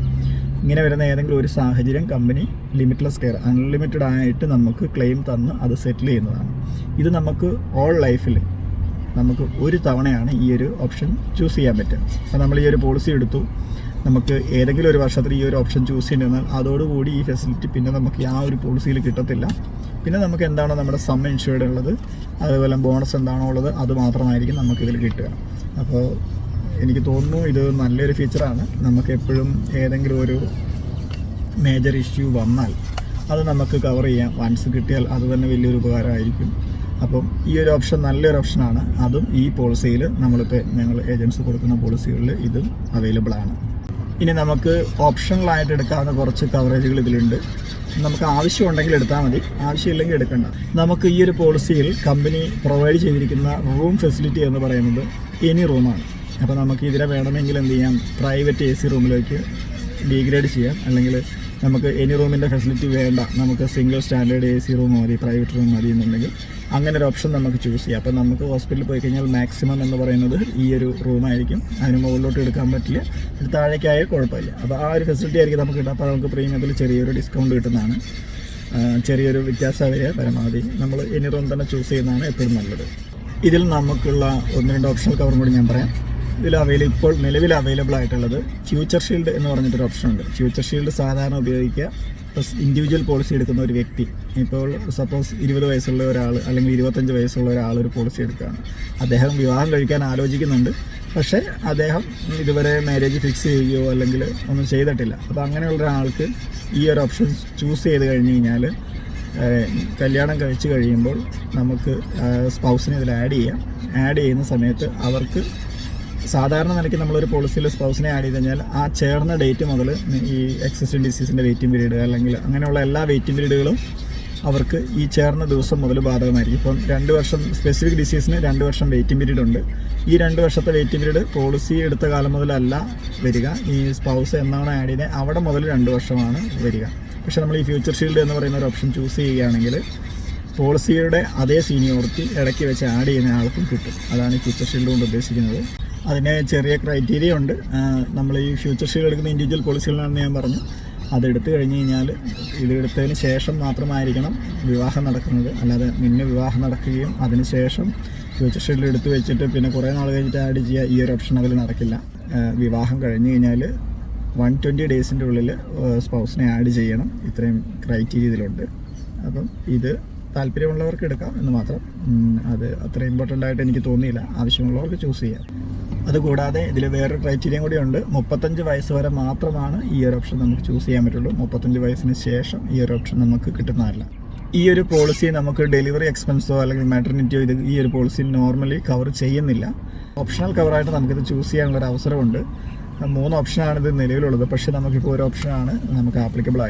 ഇങ്ങനെ വരുന്ന ഏതെങ്കിലും ഒരു സാഹചര്യം കമ്പനി ലിമിറ്റ്ലെസ് കെയർ, അൺലിമിറ്റഡ് ആയിട്ട് നമുക്ക് ക്ലെയിം തന്ന് അത് സെറ്റിൽ ചെയ്യുന്നതാണ്. ഇത് നമുക്ക് ഓൾ ലൈഫിൽ നമുക്ക് 1 തവണയാണ് ഈ ഒരു ഓപ്ഷൻ ചൂസ് ചെയ്യാൻ പറ്റുക. അപ്പോൾ നമ്മൾ ഈ ഒരു പോളിസി എടുത്തു, നമുക്ക് ഏതെങ്കിലും ഒരു വർഷത്തിൽ ഈ ഒരു ഓപ്ഷൻ ചൂസ് ചെയ്യണമെന്നാൽ അതോടുകൂടി ഈ ഫെസിലിറ്റി പിന്നെ നമുക്ക് ആ ഒരു പോളിസിയിൽ കിട്ടത്തില്ല. പിന്നെ നമുക്ക് എന്താണോ നമ്മുടെ സം ഇൻഷുർഡ് ഉള്ളത്, അതുപോലെ ബോണസ് എന്താണോ ഉള്ളത്, അത് മാത്രമായിരിക്കും നമുക്കിതിൽ കിട്ടുക. അപ്പോൾ എനിക്ക് തോന്നുന്നു ഇത് നല്ലൊരു ഫീച്ചറാണ്. നമുക്ക് എപ്പോഴും ഏതെങ്കിലും ഒരു മേജർ ഇഷ്യൂ വന്നാൽ അത് നമുക്ക് കവർ ചെയ്യാം. വൺസ് കിട്ടിയാൽ അത് തന്നെ വലിയൊരു ഉപകാരമായിരിക്കും. അപ്പം ഈ ഒരു ഓപ്ഷൻ നല്ലൊരു ഓപ്ഷനാണ്. അതും ഈ പോളിസിയിൽ ഞങ്ങൾ ഏജൻസി കൊടുക്കുന്ന പോളിസികളിൽ ഇതും അവൈലബിൾ ആണ്. ഇനി നമുക്ക് ഓപ്ഷണലായിട്ട് എടുക്കാവുന്ന കുറച്ച് കവറേജുകൾ ഇതിലുണ്ട്. നമുക്ക് ആവശ്യമുണ്ടെങ്കിൽ എടുത്താൽ മതി, ആവശ്യമില്ലെങ്കിൽ എടുക്കണ്ട. നമുക്ക് ഈ ഒരു പോളിസിയിൽ കമ്പനി പ്രൊവൈഡ് ചെയ്തിരിക്കുന്ന റൂം ഫെസിലിറ്റി എന്ന് പറയുന്നത് എനി റൂമാണ്. അപ്പോൾ നമുക്ക് ഇതിനെ വേണമെങ്കിൽ എന്ത് ചെയ്യാം, പ്രൈവറ്റ് AC റൂമിലേക്ക് ഡീഗ്രേഡ് ചെയ്യാം, അല്ലെങ്കിൽ നമുക്ക് എനി റൂമിൻ്റെ ഫെസിലിറ്റി വേണ്ട, നമുക്ക് സിംഗിൾ സ്റ്റാൻഡേർഡ് AC റൂം മതി, പ്രൈവറ്റ് റൂം മതി എന്നുണ്ടെങ്കിൽ അങ്ങനെ ഒരു ഓപ്ഷൻ നമുക്ക് ചൂസ് ചെയ്യാം. അപ്പോൾ നമുക്ക് ഹോസ്പിറ്റലിൽ പോയി കഴിഞ്ഞാൽ മാക്സിമം എന്ന് പറയുന്നത് ഈ ഒരു റൂമായിരിക്കും. അതിന് മുകളിലോട്ട് എടുക്കാൻ പറ്റില്ല, ഇത് താഴേക്കായാൽ കുഴപ്പമില്ല. അപ്പോൾ ആ ഒരു ഫെസിലിറ്റി ആയിരിക്കും നമുക്ക് കിട്ടുക. അപ്പോൾ നമുക്ക് പ്രീമിയത്തിൽ ചെറിയൊരു ഡിസ്കൗണ്ട് കിട്ടുന്നതാണ്. ചെറിയൊരു വ്യത്യാസം വരെ പരമാവധി നമ്മൾ എനി റൂം തന്നെ ചൂസ് ചെയ്യുന്നതാണ് എപ്പോഴും നല്ലത്. ഇതിൽ നമുക്കുള്ള 1-2 ഓപ്ഷണൽ കവറും കൂടി ഞാൻ പറയാം. ഇതിൽ ഇപ്പോൾ നിലവിൽ അവൈലബിൾ ആയിട്ടുള്ളത് ഫ്യൂച്ചർ ഷീൽഡ് എന്ന് പറഞ്ഞിട്ടൊരു ഓപ്ഷൻ ഉണ്ട്. ഫ്യൂച്ചർ ഷീൽഡ് സാധാരണ ഉപയോഗിക്കുക പ്ലസ് ഇൻഡിവിജ്വൽ പോളിസി എടുക്കുന്ന ഒരു വ്യക്തി, ഇപ്പോൾ സപ്പോസ് 20 വയസ്സുള്ള ഒരാൾ അല്ലെങ്കിൽ 25 വയസ്സുള്ള ഒരാൾ ഒരു പോളിസി എടുക്കുകയാണ്. അദ്ദേഹം വിവാഹം കഴിക്കാൻ ആലോചിക്കുന്നുണ്ട്, പക്ഷേ അദ്ദേഹം ഇതുവരെ മാരേജ് ഫിക്സ് ചെയ്യുകയോ അല്ലെങ്കിൽ ഒന്നും ചെയ്തിട്ടില്ല. അപ്പോൾ അങ്ങനെയുള്ള ഒരാൾക്ക് ഈ ഒരു ഓപ്ഷൻ ചൂസ് ചെയ്ത് കഴിഞ്ഞ് കഴിഞ്ഞാൽ കല്യാണം കഴിച്ച് കഴിയുമ്പോൾ നമുക്ക് സ്പൗസിനെ ഇതിൽ ആഡ് ചെയ്യാം. ആഡ് ചെയ്യുന്ന സമയത്ത് അവർക്ക് സാധാരണ നിലയ്ക്ക് നമ്മളൊരു പോളിസിയിൽ സ്പൗസിനെ ആഡ് ചെയ്ത് കഴിഞ്ഞാൽ ആ ചേർന്ന ഡേറ്റ് മുതൽ ഈ എക്സിസ്റ്റിംഗ് ഡിസീസിൻ്റെ വെയിറ്റിംഗ് പീരീഡ് അല്ലെങ്കിൽ അങ്ങനെയുള്ള എല്ലാ വെയിറ്റിംഗ് പീരീഡുകളും അവർക്ക് ഈ ചേർന്ന ദിവസം മുതൽ ബാധകമായിരിക്കും. ഇപ്പം 2 വർഷം സ്പെസിഫിക് ഡിസീസിന് 2 വർഷം വെയിറ്റിംഗ് പീരീഡ് ഉണ്ട്. ഈ 2 വർഷത്തെ വെയിറ്റിംഗ് പീരീഡ് പോളിസി എടുത്ത കാലം മുതലല്ല വരിക, ഈ സ്പൗസ് എന്നാണ് ആഡ് ചെയ്തത് അവിടെ മുതൽ 2 വർഷമാണ് വരിക. പക്ഷേ നമ്മൾ ഈ ഫ്യൂച്ചർ ഷീൽഡ് എന്ന് പറയുന്ന ഒരു ഓപ്ഷൻ ചൂസ് ചെയ്യുകയാണെങ്കിൽ പോളിസിയുടെ അതേ സീനിയോറിറ്റി ഇടയ്ക്ക് വെച്ച് ആഡ് ചെയ്യുന്ന ആൾക്കും കിട്ടും. അതാണ് ഈ ഫ്യൂച്ചർ ഷീൽഡ് കൊണ്ട് ഉദ്ദേശിക്കുന്നത്. അതിന് ചെറിയ ക്രൈറ്റീരിയ ഉണ്ട്. നമ്മൾ ഈ ഫ്യൂച്ചർ ഷീൽഡ് എടുക്കുന്ന ഇൻഡിവിജ്വൽ പോളിസികളാണെന്ന് ഞാൻ പറഞ്ഞു. അതെടുത്തു കഴിഞ്ഞ് കഴിഞ്ഞാൽ ഇത് എടുത്തതിന് ശേഷം മാത്രമായിരിക്കണം വിവാഹം നടക്കുന്നത്. അല്ലാതെ മുന്നേ വിവാഹം നടക്കുകയും അതിന് ശേഷം ഫ്യൂച്ചർ ഷീൽഡ് എടുത്ത് വെച്ചിട്ട് പിന്നെ കുറേ നാൾ കഴിഞ്ഞിട്ട് ആഡ് ചെയ്യുക, ഈ ഒരു ഓപ്ഷൻ അതിൽ നടക്കില്ല. വിവാഹം കഴിഞ്ഞ് കഴിഞ്ഞാൽ 120 ഡേയ്സിൻ്റെ ഉള്ളിൽ സ്പൗസിനെ ആഡ് ചെയ്യണം. ഇത്രയും ക്രൈറ്റീരിയ ഇതിലുണ്ട്. അപ്പം ഇത് താല്പര്യമുള്ളവർക്ക് എടുക്കാം എന്ന് മാത്രം. അത് അത്ര ഇമ്പോർട്ടൻ്റ് ആയിട്ട് എനിക്ക് തോന്നിയില്ല. ആവശ്യമുള്ളവർക്ക് ചൂസ് ചെയ്യാം. അതുകൂടാതെ ഇതിൽ വേറൊരു ക്രൈറ്റീരിയ കൂടി ഉണ്ട്. 35 വയസ്സ് വരെ മാത്രമാണ് ഈ ഒരു ഓപ്ഷൻ നമുക്ക് ചൂസ് ചെയ്യാൻ പറ്റുള്ളൂ. 35 വയസ്സിന് ശേഷം ഈ ഒരു ഓപ്ഷൻ നമുക്ക് കിട്ടുന്നതല്ല. ഈ ഒരു പോളിസി നമുക്ക് ഡെലിവറി എക്സ്പെൻസോ അല്ലെങ്കിൽ മാറ്റർനിറ്റിയോ ഈ ഒരു പോളിസി നോർമലി കവർ ചെയ്യുന്നില്ല. ഓപ്ഷണൽ കവറായിട്ട് നമുക്കിത് ചൂസ് ചെയ്യാനുള്ളൊരു അവസരമുണ്ട്. 3 ഓപ്ഷനാണ് ഇത് നിലവിലുള്ളത്. പക്ഷേ നമുക്കിപ്പോൾ ഒരു ഓപ്ഷനാണ് നമുക്ക് അവൈലബിൾ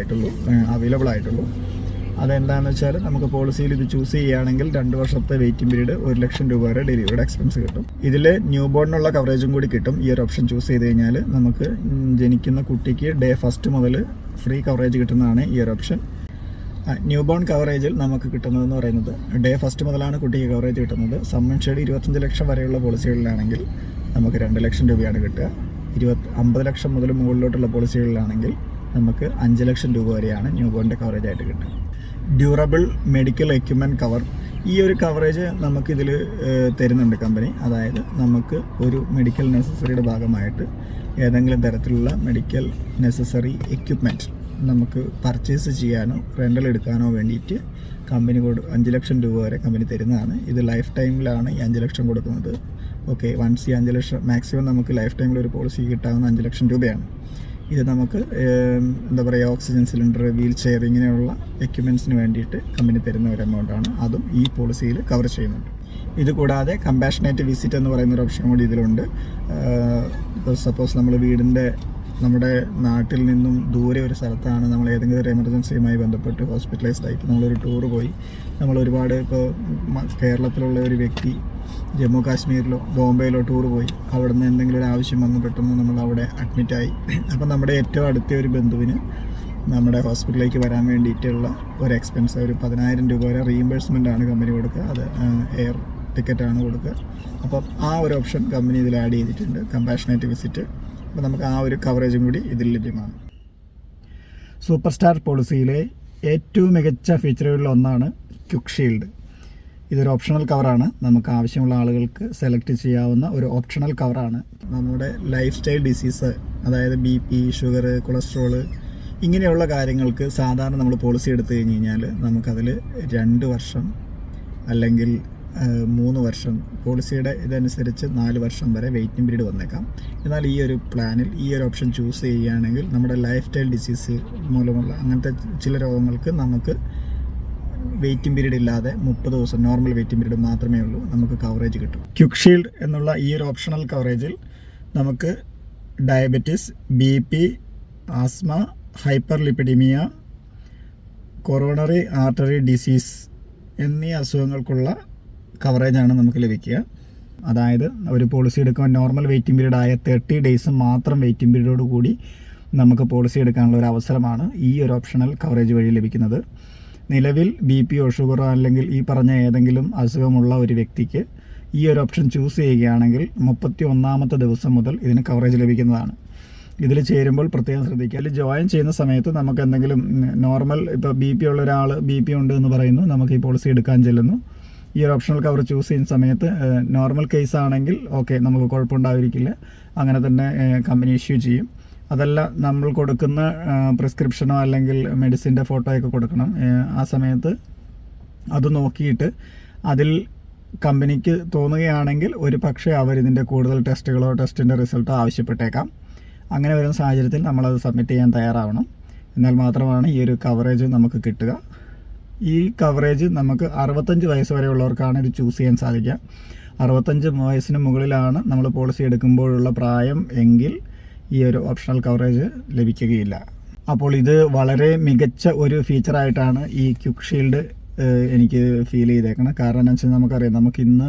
ആയിട്ടുള്ളൂ. അതെന്താണെന്ന് വെച്ചാൽ നമുക്ക് പോളിസിയിൽ ഇത് ചൂസ് ചെയ്യുകയാണെങ്കിൽ 2 വർഷത്തെ വെയിറ്റിംഗ് പീരീഡ് 1 ലക്ഷം രൂപ വരെ ഡെലിവറിയുടെ എക്സ്പെൻസ് കിട്ടും. ഇതിൽ ന്യൂ ബോർണിനുള്ള കവറേജും കൂടി കിട്ടും. ഈ ഒരു ഓപ്ഷൻ ചൂസ് ചെയ്ത് കഴിഞ്ഞാൽ നമുക്ക് ജനിക്കുന്ന കുട്ടിക്ക് ഡേ 1 മുതൽ ഫ്രീ കവറേജ് കിട്ടുന്നതാണ് ഈ ഒരു ഓപ്ഷൻ. ന്യൂ ബോൺ കവറേജിൽ നമുക്ക് കിട്ടുന്നതെന്ന് പറയുന്നത് ഡേ 1 മുതലാണ് കുട്ടിക്ക് കവറേജ് കിട്ടുന്നത്. സം ഇൻഷുർഡ് 25 ലക്ഷം വരെയുള്ള പോളിസികളിലാണെങ്കിൽ നമുക്ക് 2 ലക്ഷം രൂപയാണ് കിട്ടുക. 50 ലക്ഷം മുതൽ മുകളിലോട്ടുള്ള പോളിസികളിലാണെങ്കിൽ നമുക്ക് 5 ലക്ഷം രൂപ വരെയാണ് ന്യൂ ബോണിൻ്റെ കവറേജ് ആയിട്ട് കിട്ടുക. ഡ്യൂറബിൾ മെഡിക്കൽ എക്യുപ്മെൻറ്റ് കവർ, ഈ ഒരു കവറേജ് നമുക്കിതിൽ തരുന്നുണ്ട് കമ്പനി. അതായത് നമുക്ക് ഒരു മെഡിക്കൽ നെസസറിയുടെ ഭാഗമായിട്ട് ഏതെങ്കിലും തരത്തിലുള്ള മെഡിക്കൽ നെസസറി എക്യുപ്മെൻറ്റ് നമുക്ക് പർച്ചേസ് ചെയ്യാനോ റെൻ്റൽ എടുക്കാനോ വേണ്ടിയിട്ട് കമ്പനി 5 ലക്ഷം രൂപ വരെ കമ്പനി തരുന്നതാണ്. ഇത് ലൈഫ് ടൈമിലാണ് ഈ 5 ലക്ഷം കൊടുക്കുന്നത്. ഓക്കെ, വൺസ് ഈ 5 ലക്ഷം മാക്സിമം നമുക്ക് ലൈഫ് ടൈമിൽ ഒരു പോളിസി കിട്ടാവുന്ന 5 ലക്ഷം രൂപയാണ്. ഇത് നമുക്ക് എന്താ പറയുക, ഓക്സിജൻ സിലിണ്ടർ, വീൽ ചെയർ ഇങ്ങനെയുള്ള എക്യുപ്മെൻറ്റ്സിന് വേണ്ടിയിട്ട് കമ്പനി തരുന്ന ഒരു എമൗണ്ടാണ്. അതും ഈ പോളിസിയിൽ കവർ ചെയ്യുന്നുണ്ട്. ഇതുകൂടാതെ കമ്പാഷനേറ്റ് വിസിറ്റ് എന്ന് പറയുന്നൊരു ഓപ്ഷൻ കൂടി ഇതിലുണ്ട്. ഇപ്പോൾ സപ്പോസ് നമ്മുടെ നാട്ടിൽ നിന്നും ദൂരെ ഒരു സ്ഥലത്താണ് നമ്മൾ ഏതെങ്കിലും ഒരു എമർജൻസിയുമായി ബന്ധപ്പെട്ട് ഹോസ്പിറ്റലൈസ്ഡ് ആയിട്ട് നമ്മളൊരു ടൂർ പോയി, നമ്മൾ ഒരുപാട് ഇപ്പോൾ കേരളത്തിലുള്ള ഒരു വ്യക്തി ജമ്മു കാശ്മീരിലോ ബോംബെയിലോ ടൂർ പോയി, അവിടെ നിന്ന് എന്തെങ്കിലും ഒരു ആവശ്യം വന്ന് പെട്ടെന്ന് നമ്മൾ അവിടെ അഡ്മിറ്റായി. അപ്പം നമ്മുടെ ഏറ്റവും അടുത്ത ഒരു ബന്ധുവിന് നമ്മുടെ ഹോസ്പിറ്റലിലേക്ക് വരാൻ വേണ്ടിയിട്ടുള്ള ഒരു എക്സ്പെൻസ് ഒരു 10,000 രൂപ വരെ റീഇംബേഴ്സ്മെൻ്റ് ആണ് കമ്പനി കൊടുക്കുക. അത് എയർ ടിക്കറ്റാണ് കൊടുക്കുക. അപ്പം ആ ഒരു ഓപ്ഷൻ കമ്പനി ഇതിൽ ആഡ് ചെയ്തിട്ടുണ്ട്, കമ്പാഷനേറ്റ് വിസിറ്റ്. അപ്പോൾ നമുക്ക് ആ ഒരു കവറേജും കൂടി ഇതിൽ ലഭ്യമാണ്. സൂപ്പർ സ്റ്റാർ പോളിസിയിലെ ഏറ്റവും മികച്ച ഫീച്ചറുകളിൽ ഒന്നാണ് ക്വിക്ക് ഷീൽഡ്. ഇതൊരു ഓപ്ഷണൽ കവറാണ്. നമുക്ക് ആവശ്യമുള്ള ആളുകൾക്ക് സെലക്ട് ചെയ്യാവുന്ന ഒരു ഓപ്ഷണൽ കവറാണ്. നമ്മുടെ ലൈഫ് സ്റ്റൈൽ ഡിസീസ്, അതായത് BP, ഷുഗർ, കൊളസ്ട്രോള് ഇങ്ങനെയുള്ള കാര്യങ്ങൾക്ക് സാധാരണ നമ്മൾ പോളിസി എടുത്തു കഴിഞ്ഞ് കഴിഞ്ഞാൽ നമുക്കതിൽ 2 വർഷം അല്ലെങ്കിൽ 3 വർഷം, പോളിസിയുടെ ഇതനുസരിച്ച് 4 വർഷം വരെ വെയിറ്റിംഗ് പീരീഡ് വന്നേക്കാം. എന്നാൽ ഈ ഒരു പ്ലാനിൽ ഈ ഒരു ഓപ്ഷൻ ചൂസ് ചെയ്യുകയാണെങ്കിൽ നമ്മുടെ ലൈഫ് സ്റ്റൈൽ ഡിസീസ് മൂലമുള്ള അങ്ങനത്തെ ചില രോഗങ്ങൾക്ക് നമുക്ക് വെയിറ്റിംഗ് പീരീഡ് ഇല്ലാതെ 30 ദിവസം നോർമൽ വെയിറ്റിംഗ് പീരീഡ് മാത്രമേ ഉള്ളൂ, നമുക്ക് കവറേജ് കിട്ടും. ക്വിക്ക് ഷീൽഡ് എന്നുള്ള ഈ ഒരു ഓപ്ഷണൽ കവറേജിൽ നമുക്ക് diabetes, BP, asthma, hyperlipidaemia, coronary artery disease എന്നീ അസുഖങ്ങൾക്കുള്ള കവറേജാണ് നമുക്ക് ലഭിക്കുക. അതായത് ഒരു പോളിസി എടുക്കുമ്പോൾ നോർമൽ വെയിറ്റിംഗ് പീരീഡ് ആയ 30 ഡേയ്സ് മാത്രം വെയിറ്റിംഗ് പീരീഡോട് കൂടി നമുക്ക് പോളിസി എടുക്കാനുള്ള ഒരു അവസരമാണ് ഈ ഒരു ഓപ്ഷണൽ കവറേജ് വഴി ലഭിക്കുന്നത്. നിലവിൽ BP യോ ഷുഗറോ അല്ലെങ്കിൽ ഈ പറഞ്ഞ ഏതെങ്കിലും അസുഖമുള്ള ഒരു വ്യക്തിക്ക് ഈ ഒരു ഓപ്ഷൻ ചൂസ് ചെയ്യുകയാണെങ്കിൽ 31ാമത്തെ ദിവസം മുതൽ ഇതിന് കവറേജ് ലഭിക്കുന്നതാണ്. ഇതിൽ ചേരുമ്പോൾ പ്രത്യേകം ശ്രദ്ധിക്കുക. അതിൽ ജോയിൻ ചെയ്യുന്ന സമയത്ത് നമുക്ക് എന്തെങ്കിലും നോർമൽ, ഇപ്പോൾ BP ഉള്ള ഒരാൾ BP ഉണ്ട് എന്ന് പറയുന്നു, നമുക്ക് ഈ പോളിസി എടുക്കാൻ ചെല്ലുന്നു. ഈ ഒരു ഓപ്ഷണൽ കവർ ചൂസ് ചെയ്യുന്ന സമയത്ത് നോർമൽ കേസ് ആണെങ്കിൽ ഓക്കെ, നമുക്ക് കുഴപ്പമുണ്ടായിരിക്കില്ല, അങ്ങനെ തന്നെ കമ്പനി ഇഷ്യൂ ചെയ്യും. അതല്ല, നമ്മൾ കൊടുക്കുന്ന പ്രിസ്ക്രിപ്ഷനോ അല്ലെങ്കിൽ മെഡിസിൻ്റെ ഫോട്ടോയൊക്കെ കൊടുക്കണം. ആ സമയത്ത് അത് നോക്കിയിട്ട് അതിൽ കമ്പനിക്ക് തോന്നുകയാണെങ്കിൽ ഒരു പക്ഷേ അവരിതിൻ്റെ കൂടുതൽ ടെസ്റ്റിൻ്റെ റിസൾട്ടോ ആവശ്യപ്പെട്ടേക്കാം. അങ്ങനെ വരുന്ന സാഹചര്യത്തിൽ നമ്മളത് സബ്മിറ്റ് ചെയ്യാൻ തയ്യാറാവണം. എന്നാൽ മാത്രമാണ് ഈ ഒരു കവറേജ് നമുക്ക് കിട്ടുക. ഈ കവറേജ് നമുക്ക് 65 വയസ്സ് വരെയുള്ളവർക്കാണ് ഇത് ചൂസ് ചെയ്യാൻ സാധിക്കുക. 65 വയസ്സിന് മുകളിലാണ് നമ്മൾ പോളിസി എടുക്കുമ്പോഴുള്ള പ്രായം എങ്കിൽ ഈ ഒരു ഓപ്ഷണൽ കവറേജ് ലഭിക്കുകയില്ല. അപ്പോൾ ഇത് വളരെ മികച്ച ഒരു ഫീച്ചറായിട്ടാണ് ഈ ക്വിക്ക് ഷീൽഡ് എനിക്ക് ഫീൽ ചെയ്തേക്കണം. കാരണം എന്ന് വെച്ചാൽ നമുക്കറിയാം, നമുക്കിന്ന്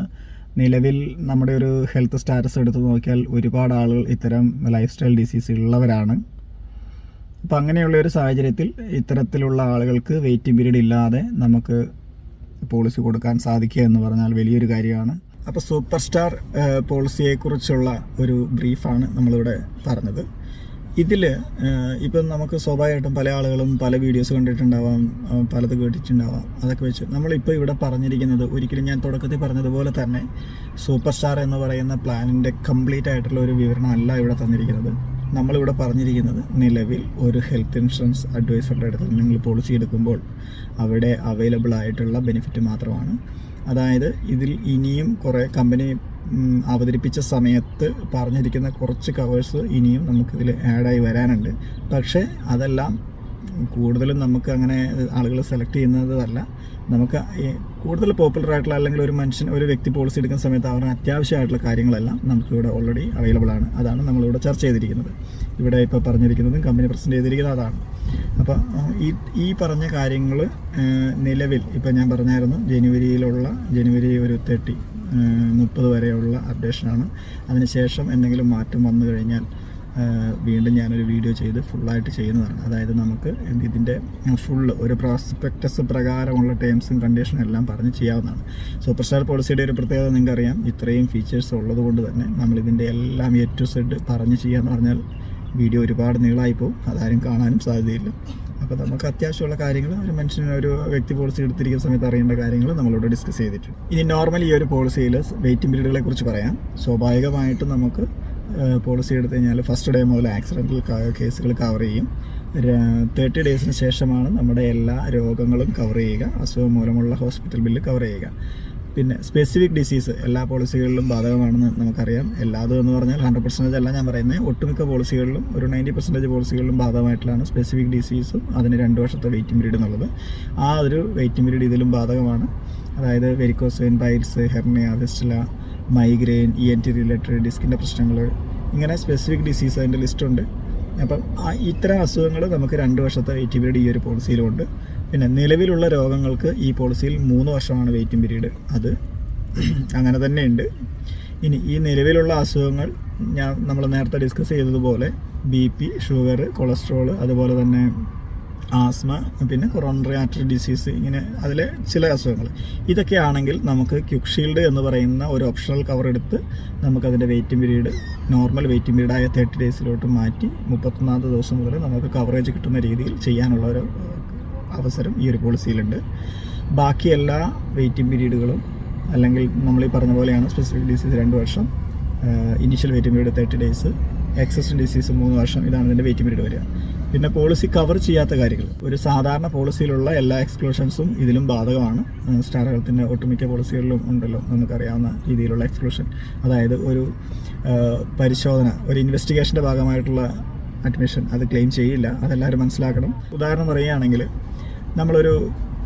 നിലവിൽ നമ്മുടെ ഒരു ഹെൽത്ത് സ്റ്റാറ്റസ് എടുത്ത് നോക്കിയാൽ ഒരുപാട് ആളുകൾ ഇത്തരം ലൈഫ് സ്റ്റൈൽ ഡിസീസ് ഉള്ളവരാണ്. അപ്പോൾ അങ്ങനെയുള്ള ഒരു സാഹചര്യത്തിൽ ഇത്തരത്തിലുള്ള ആളുകൾക്ക് വെയിറ്റിംഗ് പീരീഡ് ഇല്ലാതെ നമുക്ക് പോളിസി കൊടുക്കാൻ സാധിക്കുക എന്ന് പറഞ്ഞാൽ വലിയൊരു കാര്യമാണ്. അപ്പോൾ സൂപ്പർ സ്റ്റാർ പോളിസിയെക്കുറിച്ചുള്ള ഒരു ബ്രീഫാണ് നമ്മളിവിടെ പറഞ്ഞത്. ഇതിൽ ഇപ്പം നമുക്ക് സ്വാഭാവികമായിട്ടും പല ആളുകളും പല വീഡിയോസ് കണ്ടിട്ടുണ്ടാവാം, പലത് കേട്ടിട്ടുണ്ടാവാം. അതൊക്കെ വെച്ച് നമ്മളിപ്പോൾ ഇവിടെ പറഞ്ഞിരിക്കുന്നത്, ഒരിക്കലും ഞാൻ തുടക്കത്തിൽ പറഞ്ഞതുപോലെ തന്നെ സൂപ്പർ സ്റ്റാർ എന്ന് പറയുന്ന പ്ലാനിൻ്റെ കംപ്ലീറ്റ് ആയിട്ടുള്ള ഒരു വിവരണം അല്ല ഇവിടെ തന്നിരിക്കുന്നത്. നമ്മളിവിടെ പറഞ്ഞിരിക്കുന്നത് നിലവിൽ ഒരു ഹെൽത്ത് ഇൻഷുറൻസ് അഡ്വൈസറുടെ അടുത്ത് നിങ്ങൾ പോളിസി എടുക്കുമ്പോൾ അവിടെ അവൈലബിൾ ആയിട്ടുള്ള ബെനിഫിറ്റ് മാത്രമാണ്. അതായത് ഇതിൽ ഇനിയും കുറേ കമ്പനി അവതരിപ്പിച്ച സമയത്ത് പറഞ്ഞിരിക്കുന്ന കുറച്ച് കവേഴ്സ് ഇനിയും നമുക്കിതിൽ ആഡായി വരാനുണ്ട്. പക്ഷേ അതെല്ലാം കൂടുതലും നമുക്ക് അങ്ങനെ ആളുകൾ സെലക്ട് ചെയ്യുന്നതല്ല. നമുക്ക് കൂടുതൽ പോപ്പുലർ ആയിട്ടുള്ള അല്ലെങ്കിൽ ഒരു വ്യക്തി പോളിസി എടുക്കുന്ന സമയത്ത് അവരുടെ അത്യാവശ്യമായിട്ടുള്ള കാര്യങ്ങളെല്ലാം നമുക്കിവിടെ ഓൾറെഡി അവൈലബിൾ ആണ്. അതാണ് നമ്മളിവിടെ ചർച്ച ചെയ്തിരിക്കുന്നത്. ഇവിടെ ഇപ്പോൾ പറഞ്ഞിരിക്കുന്നതും കമ്പനി പ്രസൻറ്റ് ചെയ്തിരിക്കുന്നത് അതാണ്. അപ്പോൾ ഈ പറഞ്ഞ കാര്യങ്ങൾ നിലവിൽ ഇപ്പോൾ ഞാൻ പറഞ്ഞായിരുന്നു, ജനുവരി ഒരു 30 വരെയുള്ള അപ്ഡേഷനാണ്. അതിനുശേഷം എന്തെങ്കിലും മാറ്റം വന്നു കഴിഞ്ഞാൽ വീണ്ടും ഞാനൊരു വീഡിയോ ചെയ്ത് ഫുള്ളായിട്ട് ചെയ്യുന്നതാണ്. അതായത് നമുക്ക് ഇതിൻ്റെ ഫുള്ള് ഒരു പ്രോസ്പെക്ടസ് പ്രകാരമുള്ള ടേംസും കണ്ടീഷനും എല്ലാം പറഞ്ഞ് ചെയ്യാവുന്നതാണ്. സൂപ്പർ സ്റ്റാർ പോളിസിയുടെ ഒരു പ്രത്യേകത നിങ്ങൾക്കറിയാം, ഇത്രയും ഫീച്ചേഴ്സ് ഉള്ളത് കൊണ്ട് തന്നെ നമ്മളിതിൻ്റെ എല്ലാം A to Z പറഞ്ഞ് ചെയ്യാമെന്ന് പറഞ്ഞാൽ വീഡിയോ ഒരുപാട് നീളമായിപ്പോവും, അതാരും കാണാനും സാധ്യതയില്ല. അപ്പോൾ നമുക്ക് അത്യാവശ്യമുള്ള കാര്യങ്ങൾ ഒരു വ്യക്തി പോളിസി എടുത്തിരിക്കുന്ന സമയത്ത് അറിയേണ്ട കാര്യങ്ങൾ നമ്മളിവിടെ ഡിസ്കസ് ചെയ്തിട്ടുണ്ട്. ഇനി നോർമലി ഈ ഒരു പോളിസിയിൽ വെയിറ്റിംഗ് പീരീഡുകളെ കുറിച്ച് പറയാം. സ്വാഭാവികമായിട്ടും നമുക്ക് പോളിസി എടുത്തു കഴിഞ്ഞാൽ ഫസ്റ്റ് ഡേ മുതൽ ആക്സിഡൻ്റൽ കേസുകൾ കവർ ചെയ്യും. 30 ഡേയ്സിന് ശേഷമാണ് നമ്മുടെ എല്ലാ രോഗങ്ങളും കവർ ചെയ്യുക, അസുഖം മൂലമുള്ള ഹോസ്പിറ്റൽ ബില്ല് കവർ ചെയ്യുക. പിന്നെ സ്പെസിഫിക് ഡിസീസ് എല്ലാ പോളിസികളിലും ബാധകമാണെന്ന് നമുക്കറിയാം. എല്ലാതും എന്ന് പറഞ്ഞാൽ 100% അല്ല ഞാൻ പറയുന്നത്, ഒട്ടുമിക്ക പോളിസികളിലും ഒരു 90% പോളിസികളിലും ബാധകമായിട്ടുള്ളതാണ് സ്പെസിഫിക് ഡിസീസും അതിന് 2 വർഷത്തെ വെയിറ്റിംഗ് പീരീഡ് എന്നുള്ളത്. ആ ഒരു വെയിറ്റിംഗ് പീരീഡ് ഇതിലും ബാധകമാണ്. അതായത് varicose vein, piles, hernia, fistula, migraine, ENT related ഡിസ്കിൻ്റെ പ്രശ്നങ്ങൾ, ഇങ്ങനെ സ്പെസിഫിക് ഡിസീസ് അതിൻ്റെ ലിസ്റ്റുണ്ട്. അപ്പം ഇത്തരം അസുഖങ്ങൾ നമുക്ക് 2 വർഷത്തെ വെയിറ്റിംഗ് പീരീഡ് ഈ ഒരു പോളിസിയിലുണ്ട്. പിന്നെ നിലവിലുള്ള രോഗങ്ങൾക്ക് ഈ പോളിസിയിൽ 3 വർഷമാണ് വെയിറ്റിംഗ് പീരീഡ്, അത് അങ്ങനെ തന്നെ ഉണ്ട്. ഇനി ഈ നിലവിലുള്ള അസുഖങ്ങൾ നമ്മൾ നേരത്തെ ഡിസ്കസ് ചെയ്തതുപോലെ BP, ഷുഗർ, കൊളസ്ട്രോൾ, അതുപോലെ തന്നെ ആസ്മ, പിന്നെ കൊറോണറി ആർട്ടറി ഡിസീസ്, ഇങ്ങനെ അതിലെ ചില അസുഖങ്ങൾ. ഇതൊക്കെയാണെങ്കിൽ നമുക്ക് ക്വിക്ക് ഷീൽഡ് എന്ന് പറയുന്ന ഒരു ഓപ്ഷണൽ കവർ എടുത്ത് നമുക്കതിൻ്റെ വെയിറ്റിംഗ് പീരീഡ് നോർമൽ വെയിറ്റിംഗ് പീരീഡായ 30 ഡേയ്സിലോട്ട് മാറ്റി 31ാമത്തെ ദിവസം മുതൽ നമുക്ക് കവറേജ് കിട്ടുന്ന രീതിയിൽ ചെയ്യാനുള്ള ഒരു അവസരം ഈ ഒരു പോളിസിയിലുണ്ട്. ബാക്കി എല്ലാ വെയിറ്റിംഗ് പീരീഡുകളും അല്ലെങ്കിൽ നമ്മൾ ഈ പറഞ്ഞ പോലെയാണ്. സ്പെസിഫിക് ഡിസീസ് 2 വർഷം, initial waiting period 30 days, existent disease 3 വർഷം. ഇതാണ് ഇതിൻ്റെ വെയിറ്റിംഗ് പീരീഡ് വരിക. പിന്നെ പോളിസി കവർ ചെയ്യാത്ത കാര്യങ്ങൾ, ഒരു സാധാരണ പോളിസിയിലുള്ള എല്ലാ എക്സ്ക്ലൂഷൻസും ഇതിലും ബാധകമാണ്. സ്റ്റാർ ഹെൽത്തിൻ്റെ ഒട്ടുമിക്ക പോളിസികളിലും ഉണ്ടല്ലോ നമുക്കറിയാവുന്ന രീതിയിലുള്ള എക്സ്ക്ലൂഷൻ. അതായത് ഒരു പരിശോധന, ഒരു ഇൻവെസ്റ്റിഗേഷൻ്റെ ഭാഗമായിട്ടുള്ള അഡ്മിഷൻ അത് ക്ലെയിം ചെയ്യില്ല, അതെല്ലാവരും മനസ്സിലാക്കണം. ഉദാഹരണം പറയുകയാണെങ്കിൽ, നമ്മളൊരു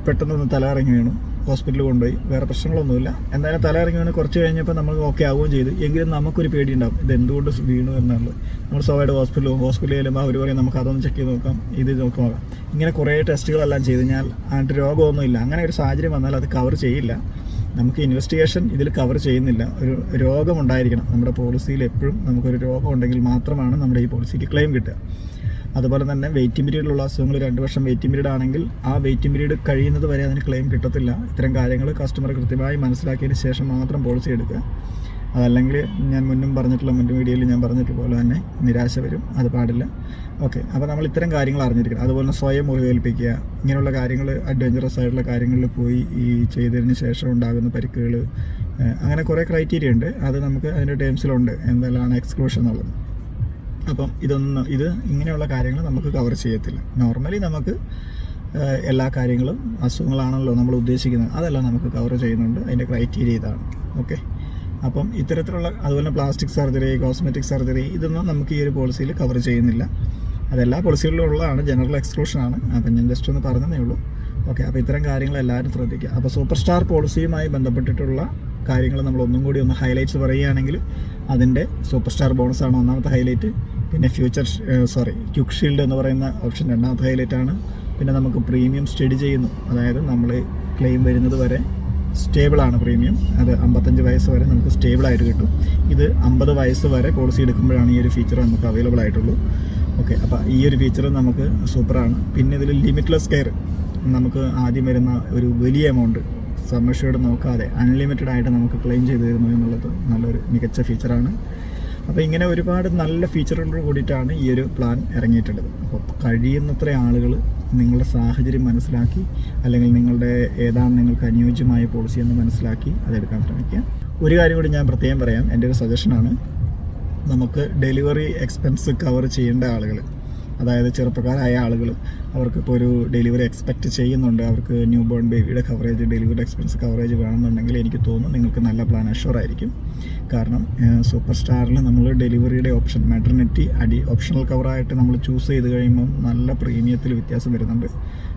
പെട്ടെന്നൊന്ന് തലകറങ്ങി വീണു, ഹോസ്പിറ്റലിൽ കൊണ്ടുപോയി, വേറെ പ്രശ്നങ്ങളൊന്നുമില്ല. എന്തായാലും തലകറങ്ങി വീണ് കുറച്ച് കഴിഞ്ഞപ്പോൾ നമ്മൾ ഓക്കെ ആവുകയും ചെയ്തു. എങ്കിലും നമുക്കൊരു പേടിയുണ്ടാവും, ഇത് എന്തുകൊണ്ട് വീണു എന്നുള്ളത്. നമ്മൾ സ്വാഭാവികമായിട്ട് ഹോസ്പിറ്റലിൽ ചെല്ലുമ്പോൾ അവർ പറയും നമുക്ക് അതൊന്ന് ചെക്ക് ചെയ്ത് നോക്കാം, ഇത് നോക്കാം. ഇങ്ങനെ കുറേ ടെസ്റ്റുകളെല്ലാം ചെയ്ത് കഴിഞ്ഞാൽ അതിൻ്റെ രോഗമൊന്നുമില്ല. അങ്ങനെ ഒരു സാഹചര്യം വന്നാൽ അത് കവർ ചെയ്യില്ല. നമുക്ക് ഇൻവെസ്റ്റിഗേഷൻ ഇതിൽ കവർ ചെയ്യുന്നില്ല. ഒരു രോഗമുണ്ടായിരിക്കണം നമ്മുടെ പോളിസിയിൽ. എപ്പോഴും നമുക്കൊരു രോഗം ഉണ്ടെങ്കിൽ മാത്രമാണ് നമ്മുടെ ഈ പോളിസിക്ക് ക്ലെയിം കിട്ടുക. അതുപോലെ തന്നെ വെയിറ്റിംഗ് പീരീഡിലുള്ള അസുഖങ്ങൾ 2 വർഷം വെയിറ്റിംഗ് പീരീഡ് ആണെങ്കിൽ ആ വെയിറ്റിംഗ് പീരീഡ് കഴിയുന്നത് വരെ അതിന് ക്ലെയിം കിട്ടത്തില്ല. ഇത്തരം കാര്യങ്ങൾ കസ്റ്റമർ കൃത്യമായി മനസ്സിലാക്കിയതിന് ശേഷം മാത്രം പോളിസി എടുക്കുക. അതല്ലെങ്കിൽ ഞാൻ മുൻ വീഡിയോയിൽ ഞാൻ പറഞ്ഞിട്ടുള്ള പോലെ തന്നെ നിരാശ വരും, അത് പാടില്ല. ഓക്കെ, അപ്പോൾ നമ്മൾ ഇത്തരം കാര്യങ്ങൾ അറിഞ്ഞിരിക്കണം. അതുപോലെ തന്നെ സ്വയം മുറിവേൽപ്പിക്കുക, ഇങ്ങനെയുള്ള കാര്യങ്ങൾ അഡ്വഞ്ചറസ് ആയിട്ടുള്ള കാര്യങ്ങളിൽ പോയി ഈ ചെയ്തതിന് ശേഷം ഉണ്ടാകുന്ന പരിക്കുകൾ, അങ്ങനെ കുറേ ക്രൈറ്റീരിയ ഉണ്ട്. അത് നമുക്ക് അതിൻ്റെ ടേംസിലുണ്ട് എന്തെല്ലാം എക്സ്ക്ലൂഷൻ എന്നുള്ളത്. അപ്പം ഇത് ഇങ്ങനെയുള്ള കാര്യങ്ങൾ നമുക്ക് കവർ ചെയ്യത്തില്ല. നോർമലി നമുക്ക് എല്ലാ കാര്യങ്ങളും അസുഖങ്ങളാണല്ലോ നമ്മൾ ഉദ്ദേശിക്കുന്നത്, അതെല്ലാം നമുക്ക് കവർ ചെയ്യുന്നുണ്ട്. അതിൻ്റെ ക്രൈറ്റീരിയ ഇതാണ്. ഓക്കെ, അപ്പം ഇത്തരത്തിലുള്ള അതുപോലെ പ്ലാസ്റ്റിക് സർജറി, കോസ്മെറ്റിക് സർജറി ഇതൊന്നും നമുക്ക് ഈ ഒരു പോളിസിയിൽ കവർ ചെയ്യുന്നില്ല. അതെല്ലാ പോളിസികളിലും ഉള്ളതാണ്, ജനറൽ എക്സ്ക്ലൂഷനാണ്. അപ്പം ഞാൻ ജസ്റ്റ് ഒന്ന് പറഞ്ഞതേ ഉള്ളൂ. ഓക്കെ, അപ്പോൾ ഇത്തരം കാര്യങ്ങൾ എല്ലാവരും ശ്രദ്ധിക്കുക. അപ്പോൾ സൂപ്പർ സ്റ്റാർ പോളിസിയുമായി ബന്ധപ്പെട്ടിട്ടുള്ള കാര്യങ്ങൾ നമ്മൾ ഒന്നും കൂടി ഒന്ന് ഹൈലൈറ്റ്സ് പറയുകയാണെങ്കിൽ അതിൻ്റെ സൂപ്പർ സ്റ്റാർ ബോണസാണ് ഒന്നാമത്തെ ഹൈലൈറ്റ്. പിന്നെ ക്യുക്ക് ഷീൽഡ് എന്ന് പറയുന്ന ഓപ്ഷൻ രണ്ടാമത്തെ ഹൈലൈറ്റ് ആണ്. പിന്നെ നമുക്ക് പ്രീമിയം സ്റ്റഡി ചെയ്യുന്നു, അതായത് നമ്മൾ ക്ലെയിം വരുന്നത് വരെ സ്റ്റേബിളാണ് പ്രീമിയം. അത് 55 വയസ്സ് വരെ നമുക്ക് സ്റ്റേബിളായിട്ട് കിട്ടും. ഇത് 50 വയസ്സ് വരെ പോളിസി എടുക്കുമ്പോഴാണ് ഈ ഒരു ഫീച്ചർ നമുക്ക് അവൈലബിൾ ആയിട്ടുള്ളൂ. ഓക്കെ, അപ്പോൾ ഈ ഒരു ഫീച്ചർ നമുക്ക് സൂപ്പറാണ്. പിന്നെ ഇതിൽ ലിമിറ്റ്ലെസ് കെയർ, നമുക്ക് ആദ്യം വരുന്ന ഒരു വലിയ എമൗണ്ട് സം അഷ്യൂർഡ് നോക്കാതെ അൺലിമിറ്റഡ് ആയിട്ട് നമുക്ക് ക്ലെയിം ചെയ്ത് തരുന്നു എന്നുള്ളത് നല്ലൊരു മികച്ച ഫീച്ചറാണ്. അപ്പോൾ ഇങ്ങനെ ഒരുപാട് നല്ല ഫീച്ചറുകളോട് കൂടിയിട്ടാണ് ഈ ഒരു പ്ലാൻ ഇറങ്ങിയിട്ടുള്ളത്. അപ്പോൾ കഴിയുന്നത്ര ആളുകൾ നിങ്ങളുടെ സാഹചര്യം മനസ്സിലാക്കി, അല്ലെങ്കിൽ ഏതാണ് നിങ്ങൾക്ക് അനുയോജ്യമായ പോളിസി എന്ന് മനസ്സിലാക്കി അതെടുക്കാൻ ശ്രമിക്കുക. ഒരു കാര്യം കൂടി ഞാൻ പ്രത്യേകം പറയാം, എൻ്റെ ഒരു സജഷനാണ്. നമുക്ക് ഡെലിവറി എക്സ്പെൻസ് കവർ ചെയ്യേണ്ട ആളുകൾ, അതായത് ചെറുപ്പക്കാരായ ആളുകൾ, അവർക്കിപ്പോൾ ഒരു ഡെലിവറി എക്സ്പെക്റ്റ് ചെയ്യുന്നുണ്ട്, അവർക്ക് ന്യൂ ബോൺ ബേബിയുടെ കവറേജ്, ഡെലിവറി എക്സ്പെൻസ് കവറേജ് വേണമെന്നുണ്ടെങ്കിൽ എനിക്ക് തോന്നുന്നു നിങ്ങൾക്ക് നല്ല പ്ലാൻ അഷ്യൂർ ആയിരിക്കും. കാരണം സൂപ്പർ സ്റ്റാറിൽ നമ്മൾ ഡെലിവറിയുടെ ഓപ്ഷൻ, മാറ്റർനിറ്റി ഓപ്ഷണൽ കവറായിട്ട് നമ്മൾ ചൂസ് ചെയ്ത് കഴിയുമ്പം നല്ല പ്രീമിയത്തിൽ വ്യത്യാസം വരുന്നുണ്ട്.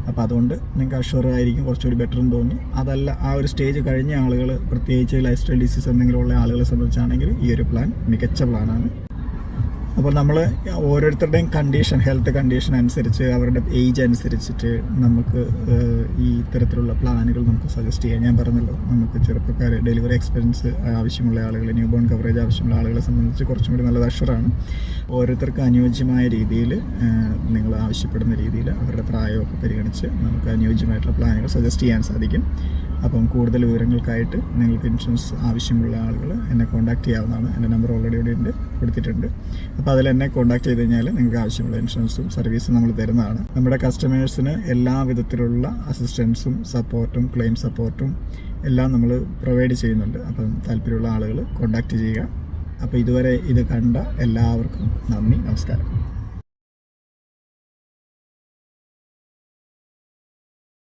അപ്പോൾ അതുകൊണ്ട് നിങ്ങൾക്ക് അഷ്യൂർ ആയിരിക്കും, കുറച്ചുകൂടി ബെറ്റർ എന്ന് തോന്നുന്നു. അതല്ല, ആ ഒരു സ്റ്റേജ് കഴിഞ്ഞ ആളുകൾ, പ്രത്യേകിച്ച് ലൈഫ് സ്റ്റൈൽ ഡിസീസ് എന്തെങ്കിലും ഉള്ള ആളുകളെ സംബന്ധിച്ചാണെങ്കിൽ ഈ ഒരു പ്ലാൻ മികച്ച പ്ലാനാണ്. അപ്പോൾ നമ്മൾ ഓരോരുത്തരുടെയും ഹെൽത്ത് കണ്ടീഷൻ അനുസരിച്ച്, അവരുടെ ഏജ് അനുസരിച്ചിട്ട് നമുക്ക് ഈ ഇത്തരത്തിലുള്ള പ്ലാനുകൾ നമുക്ക് സജസ്റ്റ് ചെയ്യാം. ഞാൻ പറഞ്ഞല്ലോ, നമുക്ക് ചെറുപ്പക്കാർ, ഡെലിവറി എക്സ്പെൻസ് ആവശ്യമുള്ള ആളുകൾ, ന്യൂ ബോൺ കവറേജ് ആവശ്യമുള്ള ആളുകളെ സംബന്ധിച്ച് കുറച്ചും കൂടി നല്ലത് അഷ്വറാണ്. ഓരോരുത്തർക്ക് അനുയോജ്യമായ രീതിയിൽ, നിങ്ങൾ ആവശ്യപ്പെടുന്ന രീതിയിൽ അവരുടെ പ്രായമൊക്കെ പരിഗണിച്ച് നമുക്ക് അനുയോജ്യമായിട്ടുള്ള പ്ലാനുകൾ സജസ്റ്റ് ചെയ്യാൻ സാധിക്കും. അപ്പം കൂടുതൽ വിവരങ്ങൾക്കായിട്ട് നിങ്ങൾക്ക് ഇൻഷുറൻസ് ആവശ്യമുള്ള ആളുകൾ എന്നെ കോൺടാക്റ്റ് ചെയ്യാവുന്നതാണ്. എൻ്റെ നമ്പർ ഓൾറെഡി ഇവിടെ കൊടുത്തിട്ടുണ്ട്. അപ്പോൾ അതിൽ എന്നെ കോൺടാക്ട് ചെയ്ത് കഴിഞ്ഞാൽ നിങ്ങൾക്ക് ആവശ്യമുള്ള ഇൻഷുറൻസും സർവീസും നമ്മൾ തരുന്നതാണ്. നമ്മുടെ കസ്റ്റമേഴ്സിന് എല്ലാ വിധത്തിലുള്ള അസിസ്റ്റൻസും സപ്പോർട്ടും ക്ലെയിം സപ്പോർട്ടും എല്ലാം നമ്മൾ പ്രൊവൈഡ് ചെയ്യുന്നുണ്ട്. അപ്പം താല്പര്യമുള്ള ആളുകൾ കോൺടാക്റ്റ് ചെയ്യുക. അപ്പോൾ ഇതുവരെ ഇത് കണ്ട എല്ലാവർക്കും നന്ദി, നമസ്കാരം.